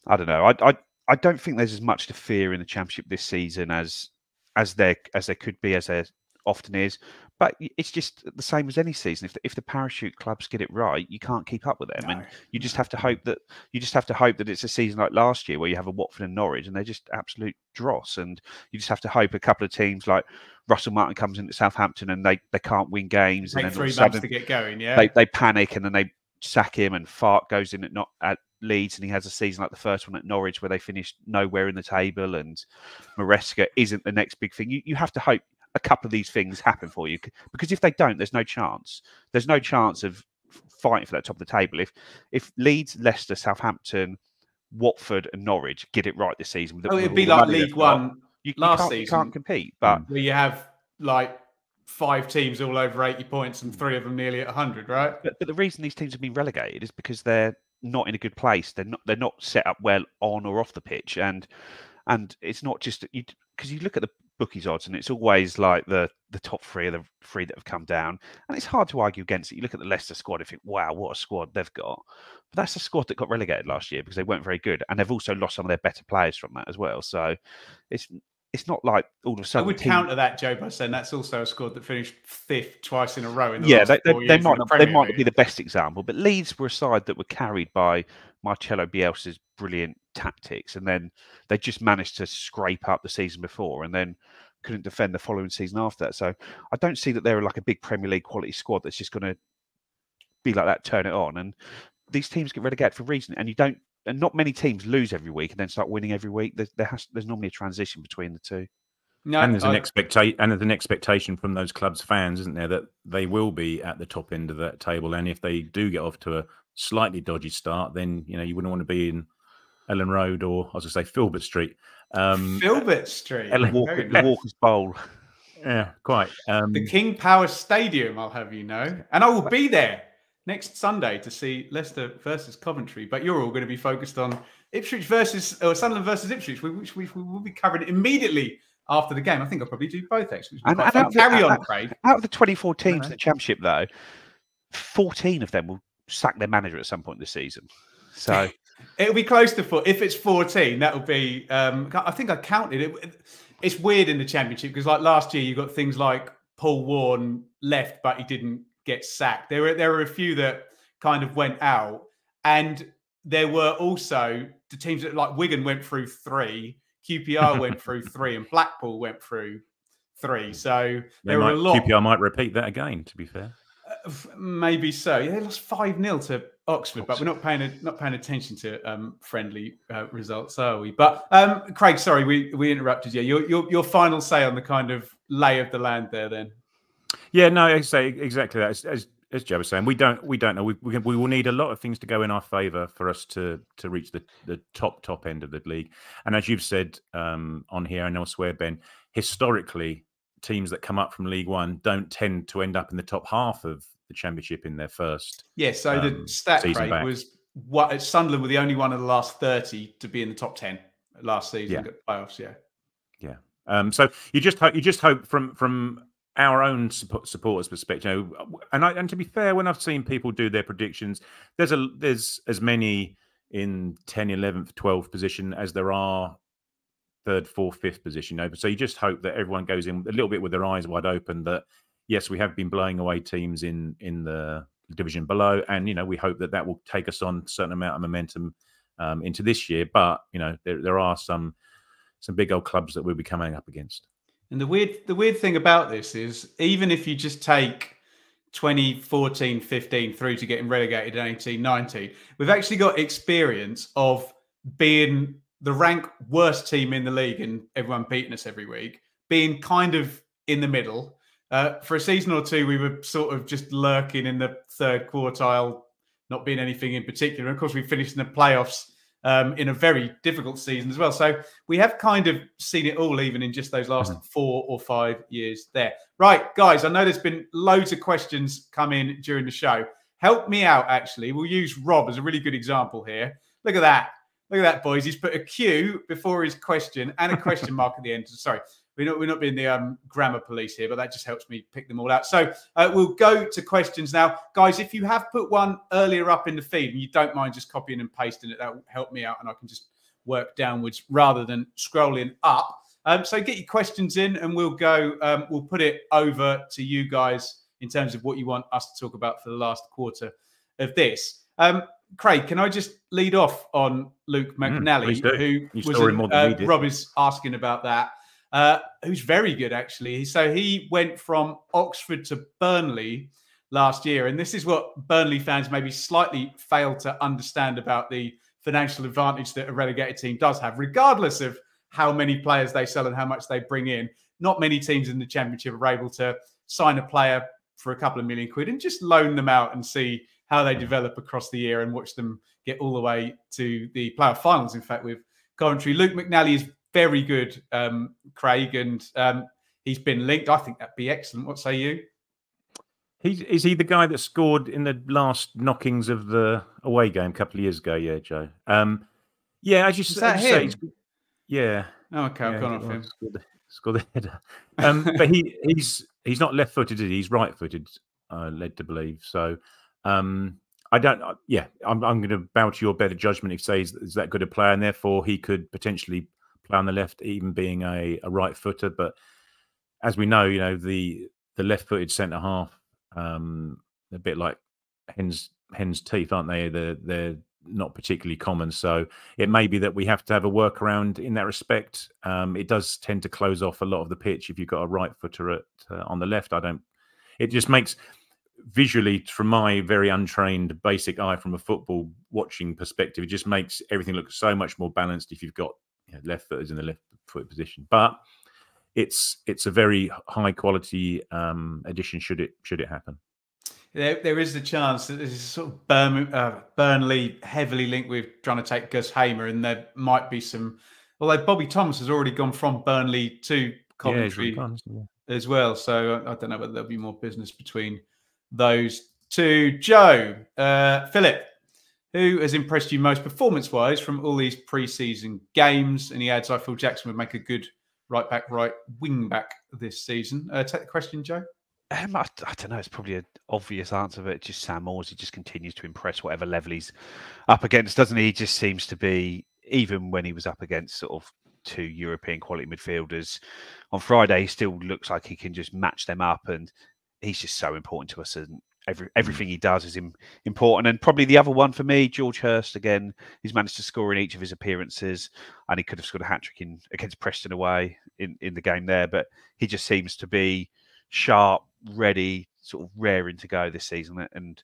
I don't know, I don't think there's as much to fear in the Championship this season as there could be, as there often is. But it's just the same as any season. If the parachute clubs get it right, you can't keep up with them, and you just have to hope that it's a season like last year where you have a Watford and Norwich, and they're just absolute dross, and you just have to hope a couple of teams like Russell Martin comes into Southampton and they can't win games, and then 3 months to get going. Yeah, they panic and then they sack him, and Farke goes in at Leeds and he has a season like the first one at Norwich where they finished nowhere in the table, and Maresca isn't the next big thing. You have to hope a couple of these things happen for you, because if they don't, there's no chance. There's no chance of fighting for that top of the table. If Leeds, Leicester, Southampton, Watford, and Norwich get it right this season, it'd be like League One last season. You can't compete, but where you have like 5 teams all over 80 points and 3 of them nearly at 100, right? But the reason these teams have been relegated is because they're not in a good place. They're not set up well on or off the pitch, and it's not just because you look at the bookies odds and it's always like the top 3 of the 3 that have come down, and it's hard to argue against it. You look at the Leicester squad and think, wow, what a squad they've got. But that's a squad that got relegated last year because they weren't very good, and they've also lost some of their better players from that as well. So it's not like all of a sudden. I would counter that, Joe, by saying that's also a squad that finished 5th twice in a row in the last 4 years. They might not be the best example, but Leeds were a side that were carried by Marcelo Bielsa's brilliant tactics, and then they just managed to scrape up the season before, and then couldn't defend the following season after that. So I don't see that they're like a big Premier League quality squad that's just going to be like that, turn it on. And these teams get relegated for a reason, and not many teams lose every week and then start winning every week. There's normally a transition between the two. No, and there's an expectation from those clubs' fans, isn't there, that they will be at the top end of that table. And if they do get off to a slightly dodgy start, then you wouldn't want to be in Ellen Road, or I was going to say Filbert Street. Filbert Street, the Walker's Bowl. Yeah, quite. The King Power Stadium, I'll have you know, and I will be there next Sunday to see Leicester versus Coventry. But you're all going to be focused on Sunderland versus Ipswich, which we will be covering immediately after the game. I think I'll probably do both, actually. Carry on, Craig. Out of the 24 teams in the Championship, though, 14 of them will sack their manager at some point this season. So it'll be close to 4. If it's 14, that'll be. I think I counted it. It's weird in the Championship because, like last year, you got things like Paul Warne left, but he didn't get sacked. There were a few that kind of went out, and there were also the teams that, like Wigan, went through 3. QPR went through 3, and Blackpool went through 3. So there were a lot. QPR might repeat that again, to be fair. Maybe so. Yeah, they lost 5-0 to Oxford, but we're not paying attention to friendly results, are we? But Craig, sorry, we interrupted you. Your final say on the kind of lay of the land there, then. Yeah, no, I say exactly that. As Joe was saying, we don't know. We will need a lot of things to go in our favour for us to reach the top end of the league. And as you've said on here and elsewhere, Ben, historically, teams that come up from League One don't tend to end up in the top half of the Championship in their first. Yeah, so the stat, Craig, was Sunderland were the only one of the last 30 to be in the top 10 last season. Yeah. Playoffs, yeah. So you just hope from our own supporters' perspective, and to be fair, when I've seen people do their predictions, there's as many in 10th, 11th, 12th position as there are 3rd, 4th, 5th position. So you just hope that everyone goes in a little bit with their eyes wide open. That yes, we have been blowing away teams in the division below, and we hope that will take us on a certain amount of momentum into this year. But there are some big old clubs that we'll be coming up against. And the weird thing about this is, even if you just take 2014, 15 through to getting relegated in 18, 19, we've actually got experience of being the rank worst team in the league and everyone beating us every week, being kind of in the middle. For a season or two, we were sort of just lurking in the 3rd quartile, not being anything in particular. And of course, we finished in the playoffs in a very difficult season as well. So we have kind of seen it all, even in just those last 4 or 5 years there. Right, guys, I know there's been loads of questions come in during the show. Help me out, actually. We'll use Rob as a really good example here. Look at that. Look at that, boys. He's put a Q before his question and a question mark at the end. Sorry, we're not being the grammar police here, but that just helps me pick them all out. So we'll go to questions now. Guys, if you have put one earlier up in the feed and you don't mind just copying and pasting it, that will help me out and I can just work downwards rather than scrolling up. So get your questions in, and we'll go. We'll put it over to you guys in terms of what you want us to talk about for the last quarter of this. Craig, can I just lead off on Luke McNally, who was Rob is asking about that, who's very good, actually. So he went from Oxford to Burnley last year, and this is what Burnley fans maybe slightly fail to understand about the financial advantage that a relegated team does have, regardless of how many players they sell and how much they bring in. Not many teams in the Championship are able to sign a player for a couple of million quid and just loan them out and see how they develop across the year and watch them get all the way to the playoff finals, in fact, with Coventry. Luke McNally is very good, Craig, and he's been linked. I think that'd be excellent. What say you? Is he the guy that scored in the last knockings of the away game a couple of years ago? Yeah, Joe. Yeah, as you say, yeah. Oh, okay, I've gone off him. Scored the header. But he's not left-footed, is he? He's right-footed, led to believe. So I don't. I'm going to bow to your better judgment if you say is that good a player, and therefore he could potentially play on the left, even being a right footer. But as we know, the left-footed centre half, a bit like hen's teeth, aren't they? They're not particularly common. So it may be that we have to have a workaround in that respect. It does tend to close off a lot of the pitch if you've got a right footer on the left. It just makes, visually, from my very untrained basic eye from a football watching perspective, it just makes everything look so much more balanced if you've got left footers in the left foot position. But it's a very high quality addition should it happen. There is the chance that this is sort of Burnley heavily linked with trying to take Gus Hamer, and there might be some. Although Bobby Thomas has already gone from Burnley to Coventry as well, so I don't know whether there'll be more business between those two. Joe, Philip, who has impressed you most performance-wise from all these pre-season games? And he adds, I feel Jackson would make a good right back, right wing back this season. Take the question, Joe. I don't know. It's probably an obvious answer, but just Sam Morsy just continues to impress whatever level he's up against, doesn't he? He just seems to be, even when he was up against sort of two European quality midfielders on Friday, he still looks like he can just match them up, and he's just so important to us. And everything he does is important. And probably the other one for me, George Hurst, again, he's managed to score in each of his appearances, and he could have scored a hat-trick against Preston away in the game there, but he just seems to be sharp, ready, sort of raring to go this season. And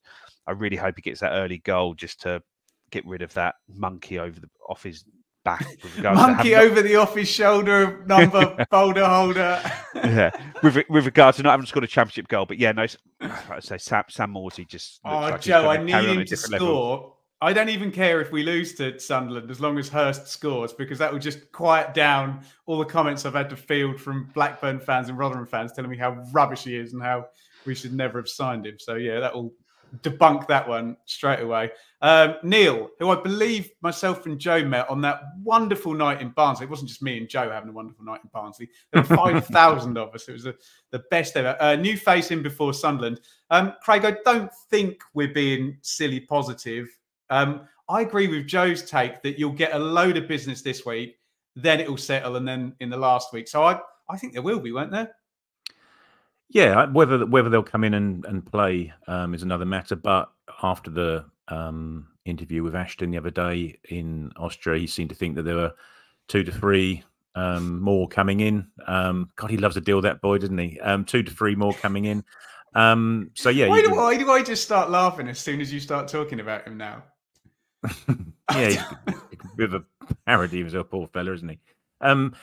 I really hope he gets that early goal just to get rid of that monkey off his back. Monkey over the off his shoulder, number folder holder. Yeah, with regard to not having scored a Championship goal, but yeah, no, I'd say Sam Morsy just. Like Joe, I need him to score. Level. I don't even care if we lose to Sunderland as long as Hurst scores, because that will just quiet down all the comments I've had to field from Blackburn fans and Rotherham fans telling me how rubbish he is and how we should never have signed him. So, yeah, that will debunk that one straight away. Neil, who I believe myself and Joe met on that wonderful night in Barnsley. It wasn't just me and Joe having a wonderful night in Barnsley. There were 5,000 of us. It was the best ever. New face in before Sunderland. Craig, I don't think we're being silly positive. I agree with Joe's take that you'll get a load of business this week, then it will settle, and then in the last week. So I think there will be, won't there? Yeah, whether they'll come in and play is another matter. But after the interview with Ashton the other day in Austria, he seemed to think that there were 2 to 3 more coming in. God, he loves a deal, that boy, doesn't he? 2 to 3 more coming in. So yeah. Why do I just start laughing as soon as you start talking about him now? Yeah, he's a bit of a parody of himself, poor fella, isn't he?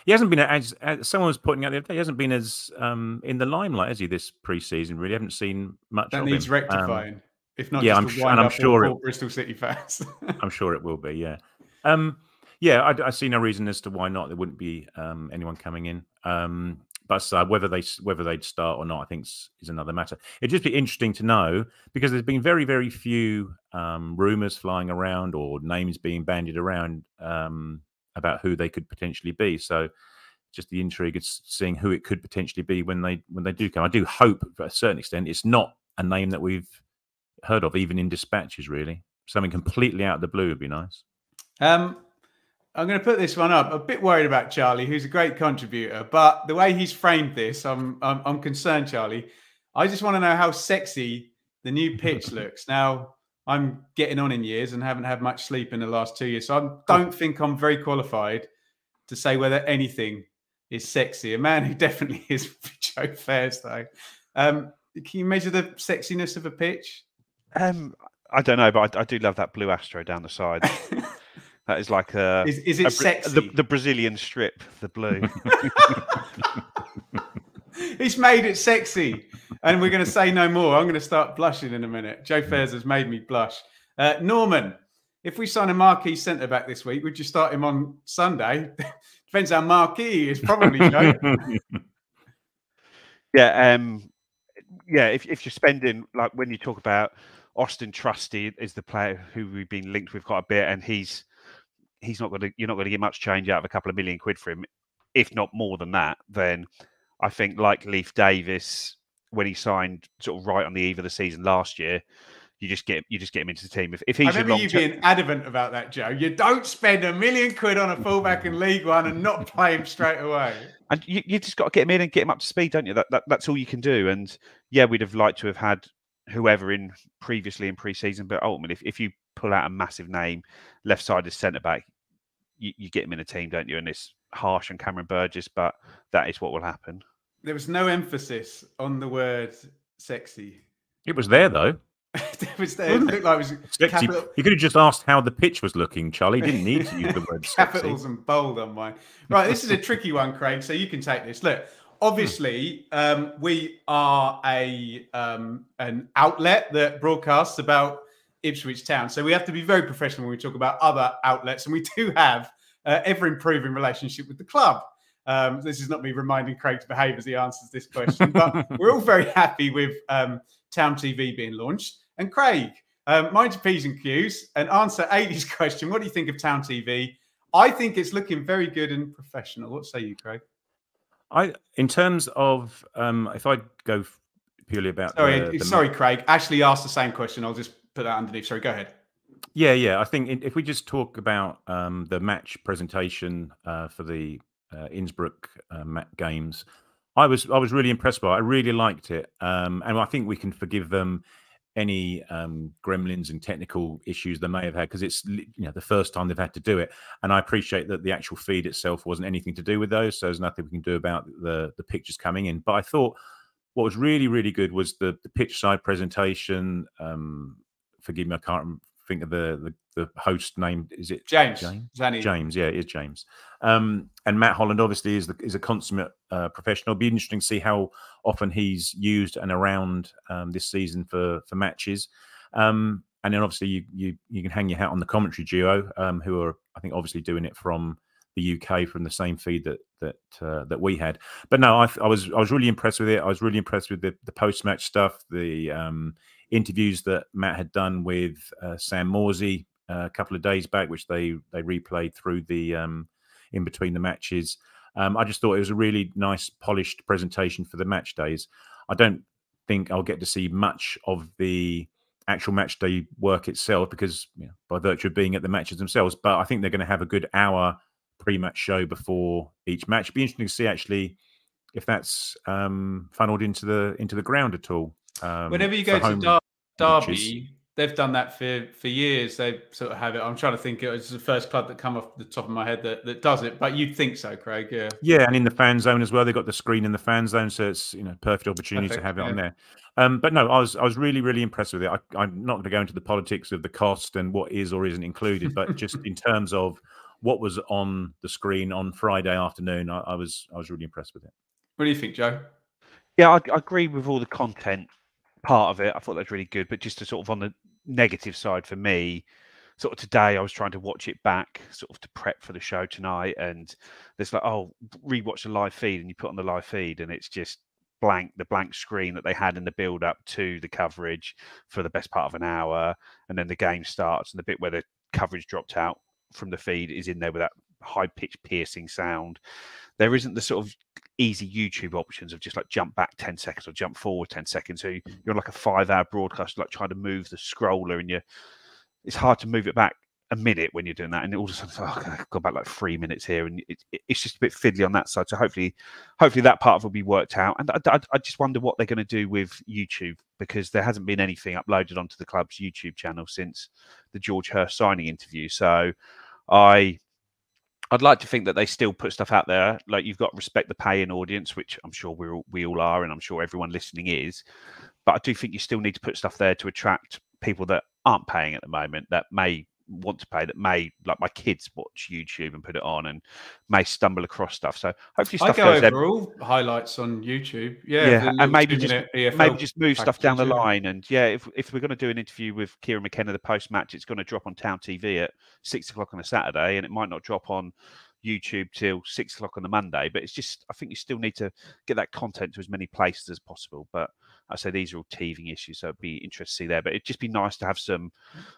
He hasn't been as someone was pointing out the other day. He hasn't been as in the limelight, has he? This pre-season, really, haven't seen much. That needs rectifying. If not, yeah, I'm sure Bristol City fans. I'm sure it will be. Yeah, yeah. I see no reason as to why not. There wouldn't be anyone coming in. But whether they'd start or not, I think is another matter. It'd just be interesting to know, because there's been very, very few rumours flying around or names being bandied around about who they could potentially be. So just the intrigue of seeing who it could potentially be when they do come. I do hope, to a certain extent, it's not a name that we've heard of, even in dispatches. Really, something completely out of the blue would be nice. I'm going to put this one up. A bit worried about Charlie, who's a great contributor, but the way he's framed this, I'm concerned, Charlie. I just want to know how sexy the new pitch looks. Now, I'm getting on in years and haven't had much sleep in the last 2 years, so I don't think I'm very qualified to say whether anything is sexy. A man who definitely is Joe Fairs, though. Can you measure the sexiness of a pitch? I don't know, but I do love that blue Astro down the side. That is like is it sexy? The Brazilian strip, the blue. He's made it sexy, and we're going to say no more. I'm going to start blushing in a minute. Joe Fairs has made me blush. Norman, if we sign a marquee centre back this week, would you start him on Sunday? Depends how marquee he is, probably, Joe. Yeah, if you're spending, like when you talk about Austin Trusty is the player who we've been linked with quite a bit, and you're not going to get much change out of a couple of million quid for him, if not more than that. Then I think, like Leif Davis, when he signed sort of right on the eve of the season last year, you just get him into the team. If he's I remember you being adamant about that, Joe. You don't spend £1 million on a fullback in League One and not play him straight away. And you just got to get him in and get him up to speed, don't you? That's all you can do. And yeah, we'd have liked to have had whoever in previously in pre-season, but ultimately, if you pull out a massive name, left-sided centre-back, you get him in a team, don't you? And it's harsh on Cameron Burgess, but that is what will happen. There was no emphasis on the word sexy. It was there, though. It was there. It looked like it was sexy. You could have just asked how the pitch was looking, Charlie. You didn't need to use the word capitals sexy. And bold on mine. Right, this is a tricky one, Craig, so you can take this. Look, obviously, we are an outlet that broadcasts about Ipswich Town, so we have to be very professional when we talk about other outlets, and we do have ever-improving relationship with the club. This is not me reminding Craig to behave as he answers this question, but we're all very happy with Town TV being launched. And Craig, mind your P's and Q's and answer Aidy's question. What do you think of Town TV? I think it's looking very good and professional. What say you, Craig? In terms of, if I go purely about... Sorry, Craig. Ashley asked the same question. I'll just put that underneath. Sorry, go ahead. Yeah. I think if we just talk about the match presentation for the Innsbruck games, I was really impressed by it. I really liked it, and I think we can forgive them any gremlins and technical issues they may have had, because it's the first time they've had to do it. And I appreciate that the actual feed itself wasn't anything to do with those, so there's nothing we can do about the pictures coming in. But I thought what was really, really good was the pitch side presentation. Forgive me, I can't think of the host name. Is it James? James, yeah, it is James. And Matt Holland obviously is a consummate professional. It'll be interesting to see how often he's used and around this season for matches. And then obviously you can hang your hat on the commentary duo, who are, I think, obviously doing it from the UK from the same feed that we had. But no, I was really impressed with it. I was really impressed with the post match stuff, the interviews that Matt had done with Sam Morsey a couple of days back, which they replayed through the in between the matches. I just thought it was a really nice, polished presentation for the match days. I don't think I'll get to see much of the actual match day work itself, because by virtue of being at the matches themselves. But I think they're going to have a good hour pre-match show before each match. It'd be interesting to see actually if that's funneled into the ground at all. Whenever you go to Derby, they've done that for years. They sort of have it. I'm trying to think. It's the first club that come off the top of my head that does it. But you'd think so, Craig? Yeah. Yeah, and in the fan zone as well. They've got the screen in the fan zone, so it's perfect opportunity to have it on there. But no, I was really, really impressed with it. I'm not going to go into the politics of the cost and what is or isn't included, but just in terms of what was on the screen on Friday afternoon, I was really impressed with it. What do you think, Joe? Yeah, I agree with all the content part of it. I thought that was really good, but just to sort of on the negative side for me, sort of today I was trying to watch it back sort of to prep for the show tonight, and there's like, oh, rewatch the live feed, and you put on the live feed and it's just the blank screen that they had in the build up to the coverage for the best part of an hour, and then the game starts and the bit where the coverage dropped out from the feed is in there with that high-pitched piercing sound. There isn't the sort of easy YouTube options of just like jump back 10 seconds or jump forward 10 seconds. So you're like a 5-hour broadcast, like trying to move the scroller, and it's hard to move it back a minute when you're doing that, and all of a sudden, I've got back like 3 minutes here, and it's just a bit fiddly on that side. So hopefully that part will be worked out. And I just wonder what they're going to do with YouTube, because there hasn't been anything uploaded onto the club's YouTube channel since the George Hurst signing interview. So I'd like to think that they still put stuff out there. Like, you've got to respect the paying audience, which I'm sure we all are, and I'm sure everyone listening is. But I do think you still need to put stuff there to attract people that aren't paying at the moment, that may want to pay, that may, like my kids, watch YouTube and put it on and may stumble across stuff. So hopefully stuff I goes go over all highlights on YouTube. Yeah, and maybe just move stuff down the packages, line. And if we're going to do an interview with Kieran McKenna, the post match, it's going to drop on Town TV at 6 o'clock on a Saturday, and it might not drop on YouTube till 6 o'clock on the Monday. But it's just, I think you still need to get that content to as many places as possible. But I say these are all teething issues, so it'd be interesting to see there. But it'd just be nice to have some,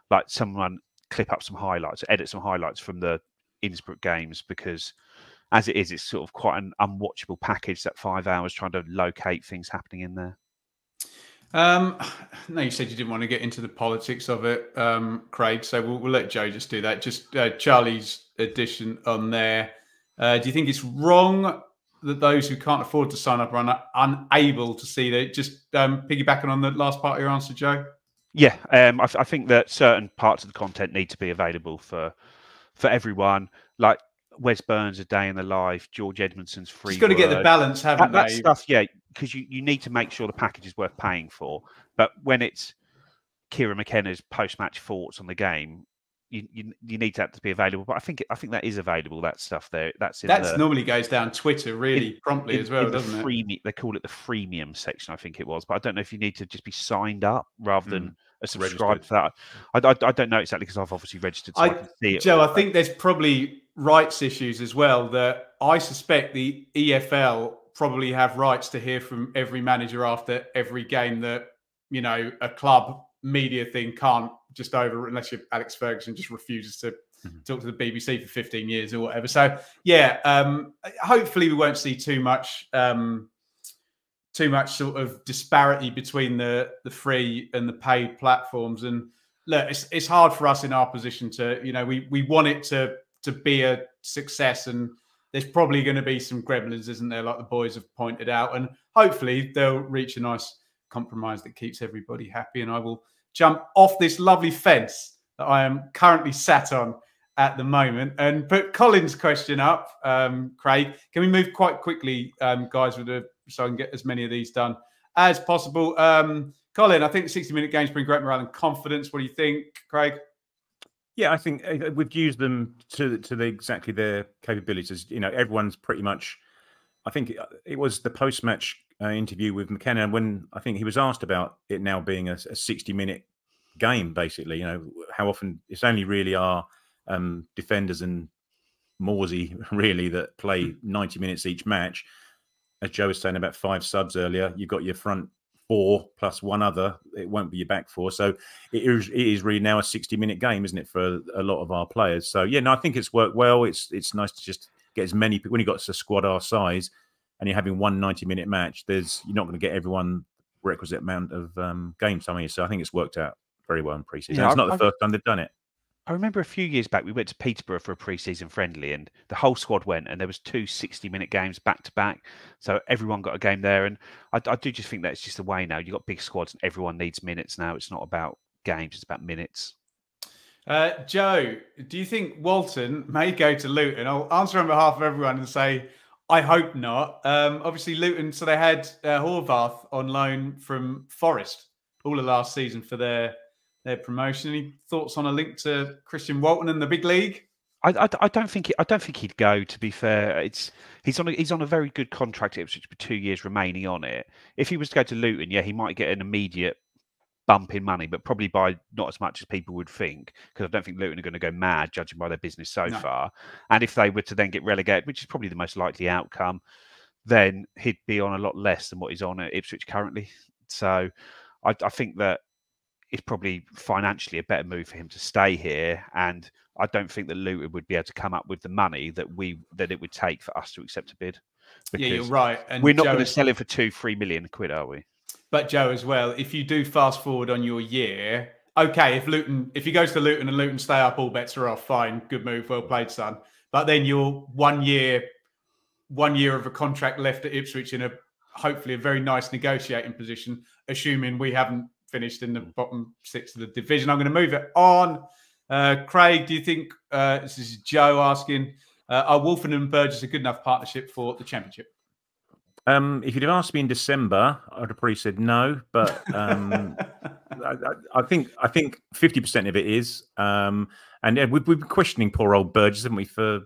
like, someone clip up some highlights, edit some highlights from the Innsbruck games, because as it is, it's sort of quite an unwatchable package, that 5 hours trying to locate things happening in there. No, you said you didn't want to get into the politics of it, Craig, so we'll let Joe just do that. Just Charlie's addition on there. Do you think it's wrong that those who can't afford to sign up are unable to see that? Just piggybacking on the last part of your answer, Joe? Yeah, I think that certain parts of the content need to be available for everyone. Like Wes Burns' A Day in the Life, George Edmondson's Free Just got to get the balance, haven't they? That stuff, yeah, because you need to make sure the package is worth paying for. But when it's Kieran McKenna's post-match thoughts on the game, you need that to be available. But I think that is available. That stuff there. That's normally goes down Twitter promptly as well, doesn't it? They call it the freemium section, I think it was. But I don't know if you need to just be signed up rather than a subscribe to that. I don't know exactly, because I've obviously registered. So I can see it. Joe, I think there's probably rights issues as well, that I suspect the EFL probably have rights to hear from every manager after every game, that, you know, a club media thing can't just over, unless you're Alex Ferguson, just refuses to talk to the BBC for 15 years or whatever. So yeah, hopefully we won't see too much sort of disparity between the free and the paid platforms. And look, it's hard for us in our position to, you know, we want it to be a success, and there's probably going to be some gremlins, isn't there, like the boys have pointed out, and hopefully they'll reach a nice compromise that keeps everybody happy. And I will jump off this lovely fence that I am currently sat on at the moment and put Colin's question up. Craig, can we move quite quickly, guys, so I can get as many of these done as possible? Colin, I think the 60-minute games bring great morale and confidence. What do you think, Craig? Yeah, I think we've used them to exactly their capabilities. You know, everyone's pretty much. I think it was the post-match interview with McKenna, when I think he was asked about it now being a 60-minute game, basically. You know, how often it's only really our defenders and Morsey really that play 90 minutes each match. As Joe was saying about 5 subs earlier, you've got your front 4 plus one other. It won't be your back 4. So it is really now a 60-minute game, isn't it, for a lot of our players? So yeah, no, I think it's worked well. It's nice to just get as many people. When you've got a squad our size and you're having one 90-minute match, you're not going to get everyone requisite amount of game time. So I think it's worked out very well in pre-season. Yeah, it's not the first time they've done it. I remember a few years back, we went to Peterborough for a pre-season friendly, and the whole squad went, and there was 2 60-minute games back to back. So everyone got a game there. And I do just think that's just the way now. You've got big squads and everyone needs minutes now. It's not about games, it's about minutes. Joe, do you think Walton may go to Luton? I'll answer on behalf of everyone and say, I hope not. Obviously, Luton, so they had Horvath on loan from Forest all of last season for their promotion. Any thoughts on a link to Christian Walton in the big league? I don't think he'd go. To be fair, he's on a very good contract at Ipswich with 2 years remaining on it. If he was to go to Luton, yeah, he might get an immediate bump in money, but probably by not as much as people would think, because I don't think Luton are going to go mad, judging by their business so far. And if they were to then get relegated, which is probably the most likely outcome, then he'd be on a lot less than what he's on at Ipswich currently. So I think that it's probably financially a better move for him to stay here, and I don't think that Luton would be able to come up with the money that it would take for us to accept a bid. Yeah, you're right. And we're not going to sell him for 2-3 million quid, are we? But Joe, as well, if you do fast forward on your year okay, if he goes to Luton and Luton stay up, all bets are off. Fine, good move, well played, son. But then you're 1 year of a contract left at Ipswich in hopefully a very nice negotiating position, assuming we haven't finished in the bottom 6 of the division. I'm going to move it on. Craig, do you think, this is Joe asking, are Wolfen and Burgess a good enough partnership for the Championship? If you'd have asked me in December, I'd have probably said no. But I think 50% of it is. And we've been questioning poor old Burgess, haven't we, for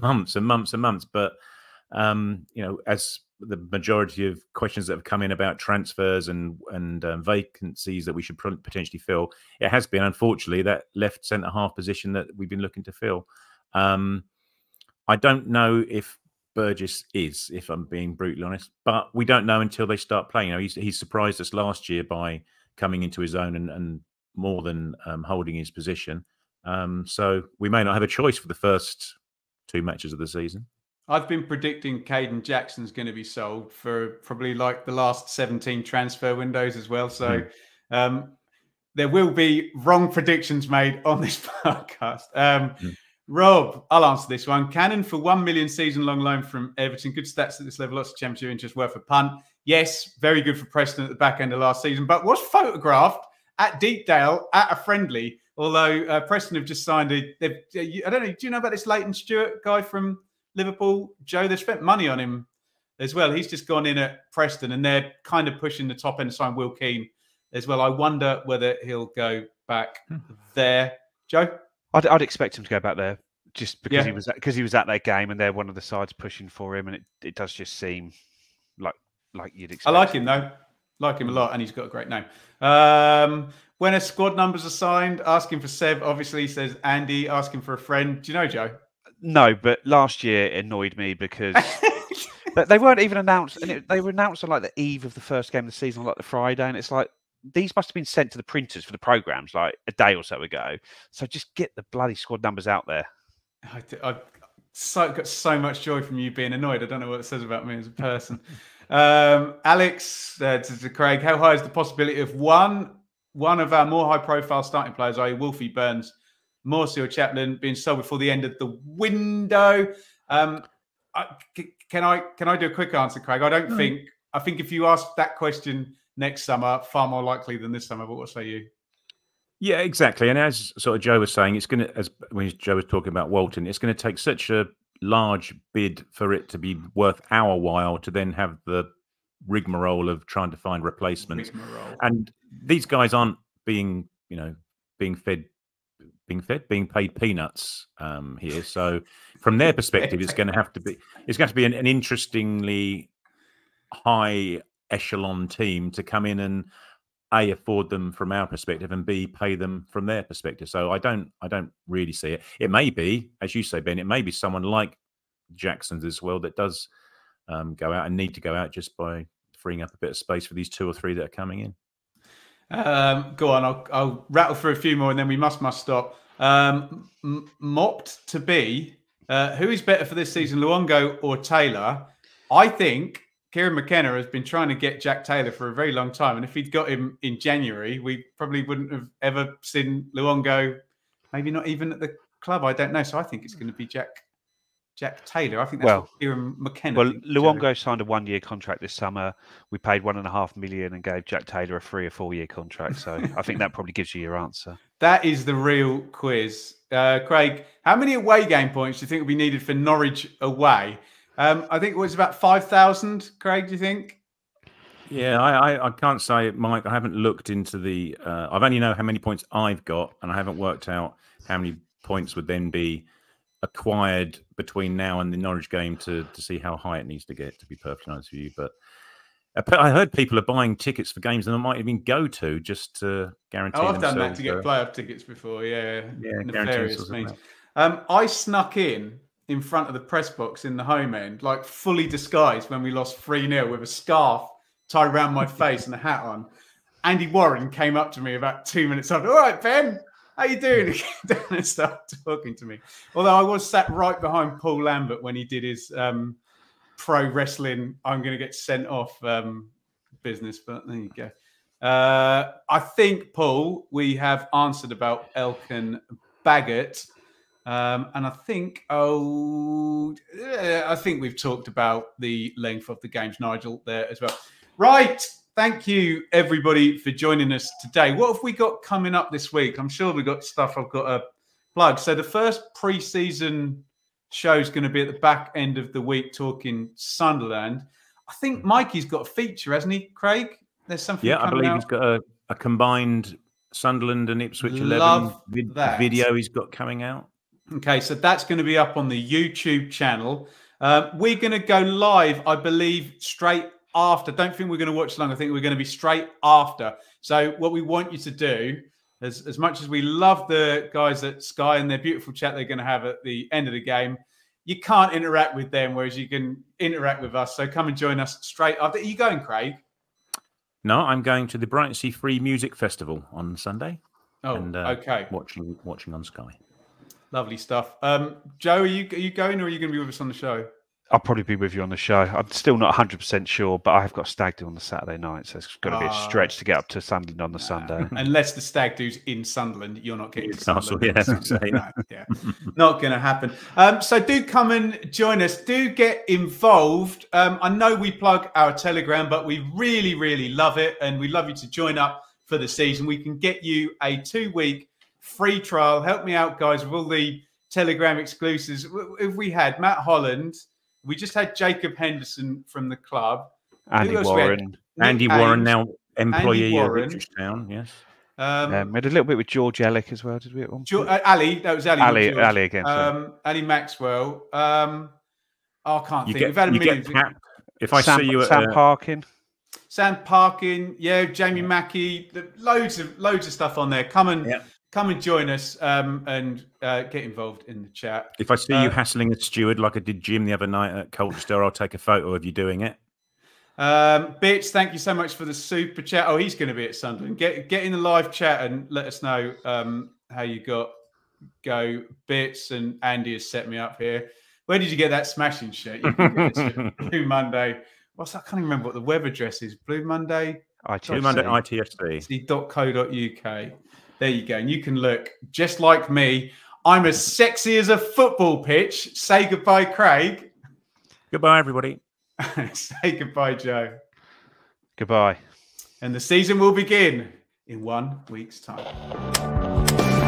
months and months and months. But as the majority of questions that have come in about transfers and vacancies that we should potentially fill, it has been, unfortunately, that left centre half position that we've been looking to fill. I don't know if Burgess is, if I'm being brutally honest, but we don't know until they start playing. He's surprised us last year by coming into his own and more than holding his position. So we may not have a choice for the first 2 matches of the season. I've been predicting Caden Jackson's going to be sold for probably like the last 17 transfer windows as well. So there will be wrong predictions made on this podcast. Rob, I'll answer this one. Cannon for 1 million season-long loan from Everton. Good stats at this level. Lots of championship interest, worth a punt. Yes, very good for Preston at the back end of last season, but was photographed at Deepdale at a friendly. Although Preston have just signed I don't know, do you know about this Leighton Stewart guy from Liverpool? Joe, they've spent money on him as well. He's just gone in at Preston and they're kind of pushing the top end to sign Will Keane as well. I wonder whether he'll go back there. Joe? I'd expect him to go back there just because he was at that game and they're one of the sides pushing for him, and it does just seem like you'd expect. I like him though. Like him a lot, and he's got a great name. When a squad numbers are signed, asking for Seb, obviously, says Andy, asking for a friend. Do you know, Joe? No, but last year it annoyed me because they weren't even announced, and they were announced on like the eve of the first game of the season, like the Friday, and it's like these must have been sent to the printers for the programs like a day or so ago. So just get the bloody squad numbers out there. I've got so much joy from you being annoyed. I don't know what it says about me as a person. Alex, to Craig, how high is the possibility of one of our more high-profile starting players, i.e. Wolfie, Burns, Morsey or Chaplin, being sold before the end of the window? Can I do a quick answer, Craig? I think if you ask that question next summer, far more likely than this summer. But what say you? Yeah, exactly. And as sort of Joe was saying, it's going to, as when Joe was talking about Walton, it's going to take such a large bid for it to be worth our while to then have the rigmarole of trying to find replacements. And these guys aren't being paid peanuts here. So from their perspective, it's going to have to be an interestingly high echelon team to come in and A, afford them from our perspective, and B, pay them from their perspective. So I don't really see it. It may be, as you say, Ben, it may be someone like Jackson's as well that does go out and need to go out just by freeing up a bit of space for these 2 or 3 that are coming in. Go on, I'll rattle through a few more and then we must stop. Mopped to be, who is better for this season, Luongo or Taylor? I think Kieran McKenna has been trying to get Jack Taylor for a very long time. And if he'd got him in January, we probably wouldn't have ever seen Luongo, maybe not even at the club. I don't know. So I think it's going to be Jack Taylor. I think that's what Kieran McKenna. Well, Luongo signed a 1-year contract this summer. We paid $1.5 million and gave Jack Taylor a 3 or 4 year contract. So I think that probably gives you your answer. That is the real quiz. Craig, how many away game points do you think will be needed for Norwich away? I think it was about 5,000. Craig, do you think? Yeah, I can't say, Mike. I haven't looked into the. I've only know how many points I've got, and I haven't worked out how many points would then be acquired between now and the Norwich game to see how high it needs to get. To be perfectly honest with you, but I heard people are buying tickets for games that they might even go to just to guarantee. I've done that to get playoff tickets before. Yeah, nefarious means. I snuck in front of the press box in the home end, like fully disguised when we lost 3-0 with a scarf tied around my face and a hat on. Andy Warren came up to me about 2 minutes after. All right, Ben, how you doing? He came down and started talking to me. Although I was sat right behind Paul Lambert when he did his pro wrestling, I'm going to get sent off business. But there you go. I think, Paul, we have answered about Elkin Baggett. And I think, I think we've talked about the length of the games, Nigel, there as well. Right. Thank you, everybody, for joining us today. What have we got coming up this week? I'm sure we've got stuff I've got to plug. So the first pre-season show is going to be at the back end of the week, talking Sunderland. I think Mikey's got a feature, hasn't he, Craig? There's something I believe out. He's got a combined Sunderland and Ipswich 11 video he's got coming out. Okay, so that's going to be up on the YouTube channel. We're going to go live, I believe, straight after. Don't think we're going to watch long. I think we're going to be straight after. So what we want you to do, as much as we love the guys at Sky and their beautiful chat they're going to have at the end of the game, you can't interact with them, whereas you can interact with us. So come and join us straight after. Are you going, Craig? No, I'm going to the Brightsea Free Music Festival on Sunday. Oh, and, okay. Watching on Sky. Lovely stuff. Joe, are you going, or are you going to be with us on the show? I'll probably be with you on the show. I'm still not 100% sure, but I have got a stag do on the Saturday night, so it's got to be a stretch to get up to Sunderland on the Sunday. Unless the stag do's in Sunderland, you're not getting to Sunderland. Yeah. Not going to happen. So do come and join us. Do get involved. I know we plug our Telegram, but we really, really love it, and we'd love you to join up for the season. We can get you a 2-week free trial. Help me out, guys, with all the Telegram exclusives. If we had Matt Holland, we just had Jacob Henderson from the club. Andy Warren. Andy Warren, now employee of Ipswich Town, yes. We had a little bit with George Ellick as well, did we? Ali, that was Ali. Ali again. Ali Maxwell. I can't think. We've had a million. If I see you at Sam Parkin. Sam Parkin, Jamie Mackey, loads of stuff on there. Come and join us and get involved in the chat. If I see you hassling a steward like I did Jim the other night at Colchester, I'll take a photo of you doing it. Bitch, thank you so much for the super chat. Oh, he's going to be at Sunderland. Get in the live chat and let us know how you go. Bits, and Andy has set me up here. Where did you get that smashing shirt? You can get this Blue Monday. I can't even remember what the web address is. Blue Monday? ITFC. Blue Monday ITFC. .co.uk. There you go. And you can look just like me. I'm as sexy as a football pitch. Say goodbye, Craig. Goodbye, everybody. Say goodbye, Joe. Goodbye. And the season will begin in 1 week's time.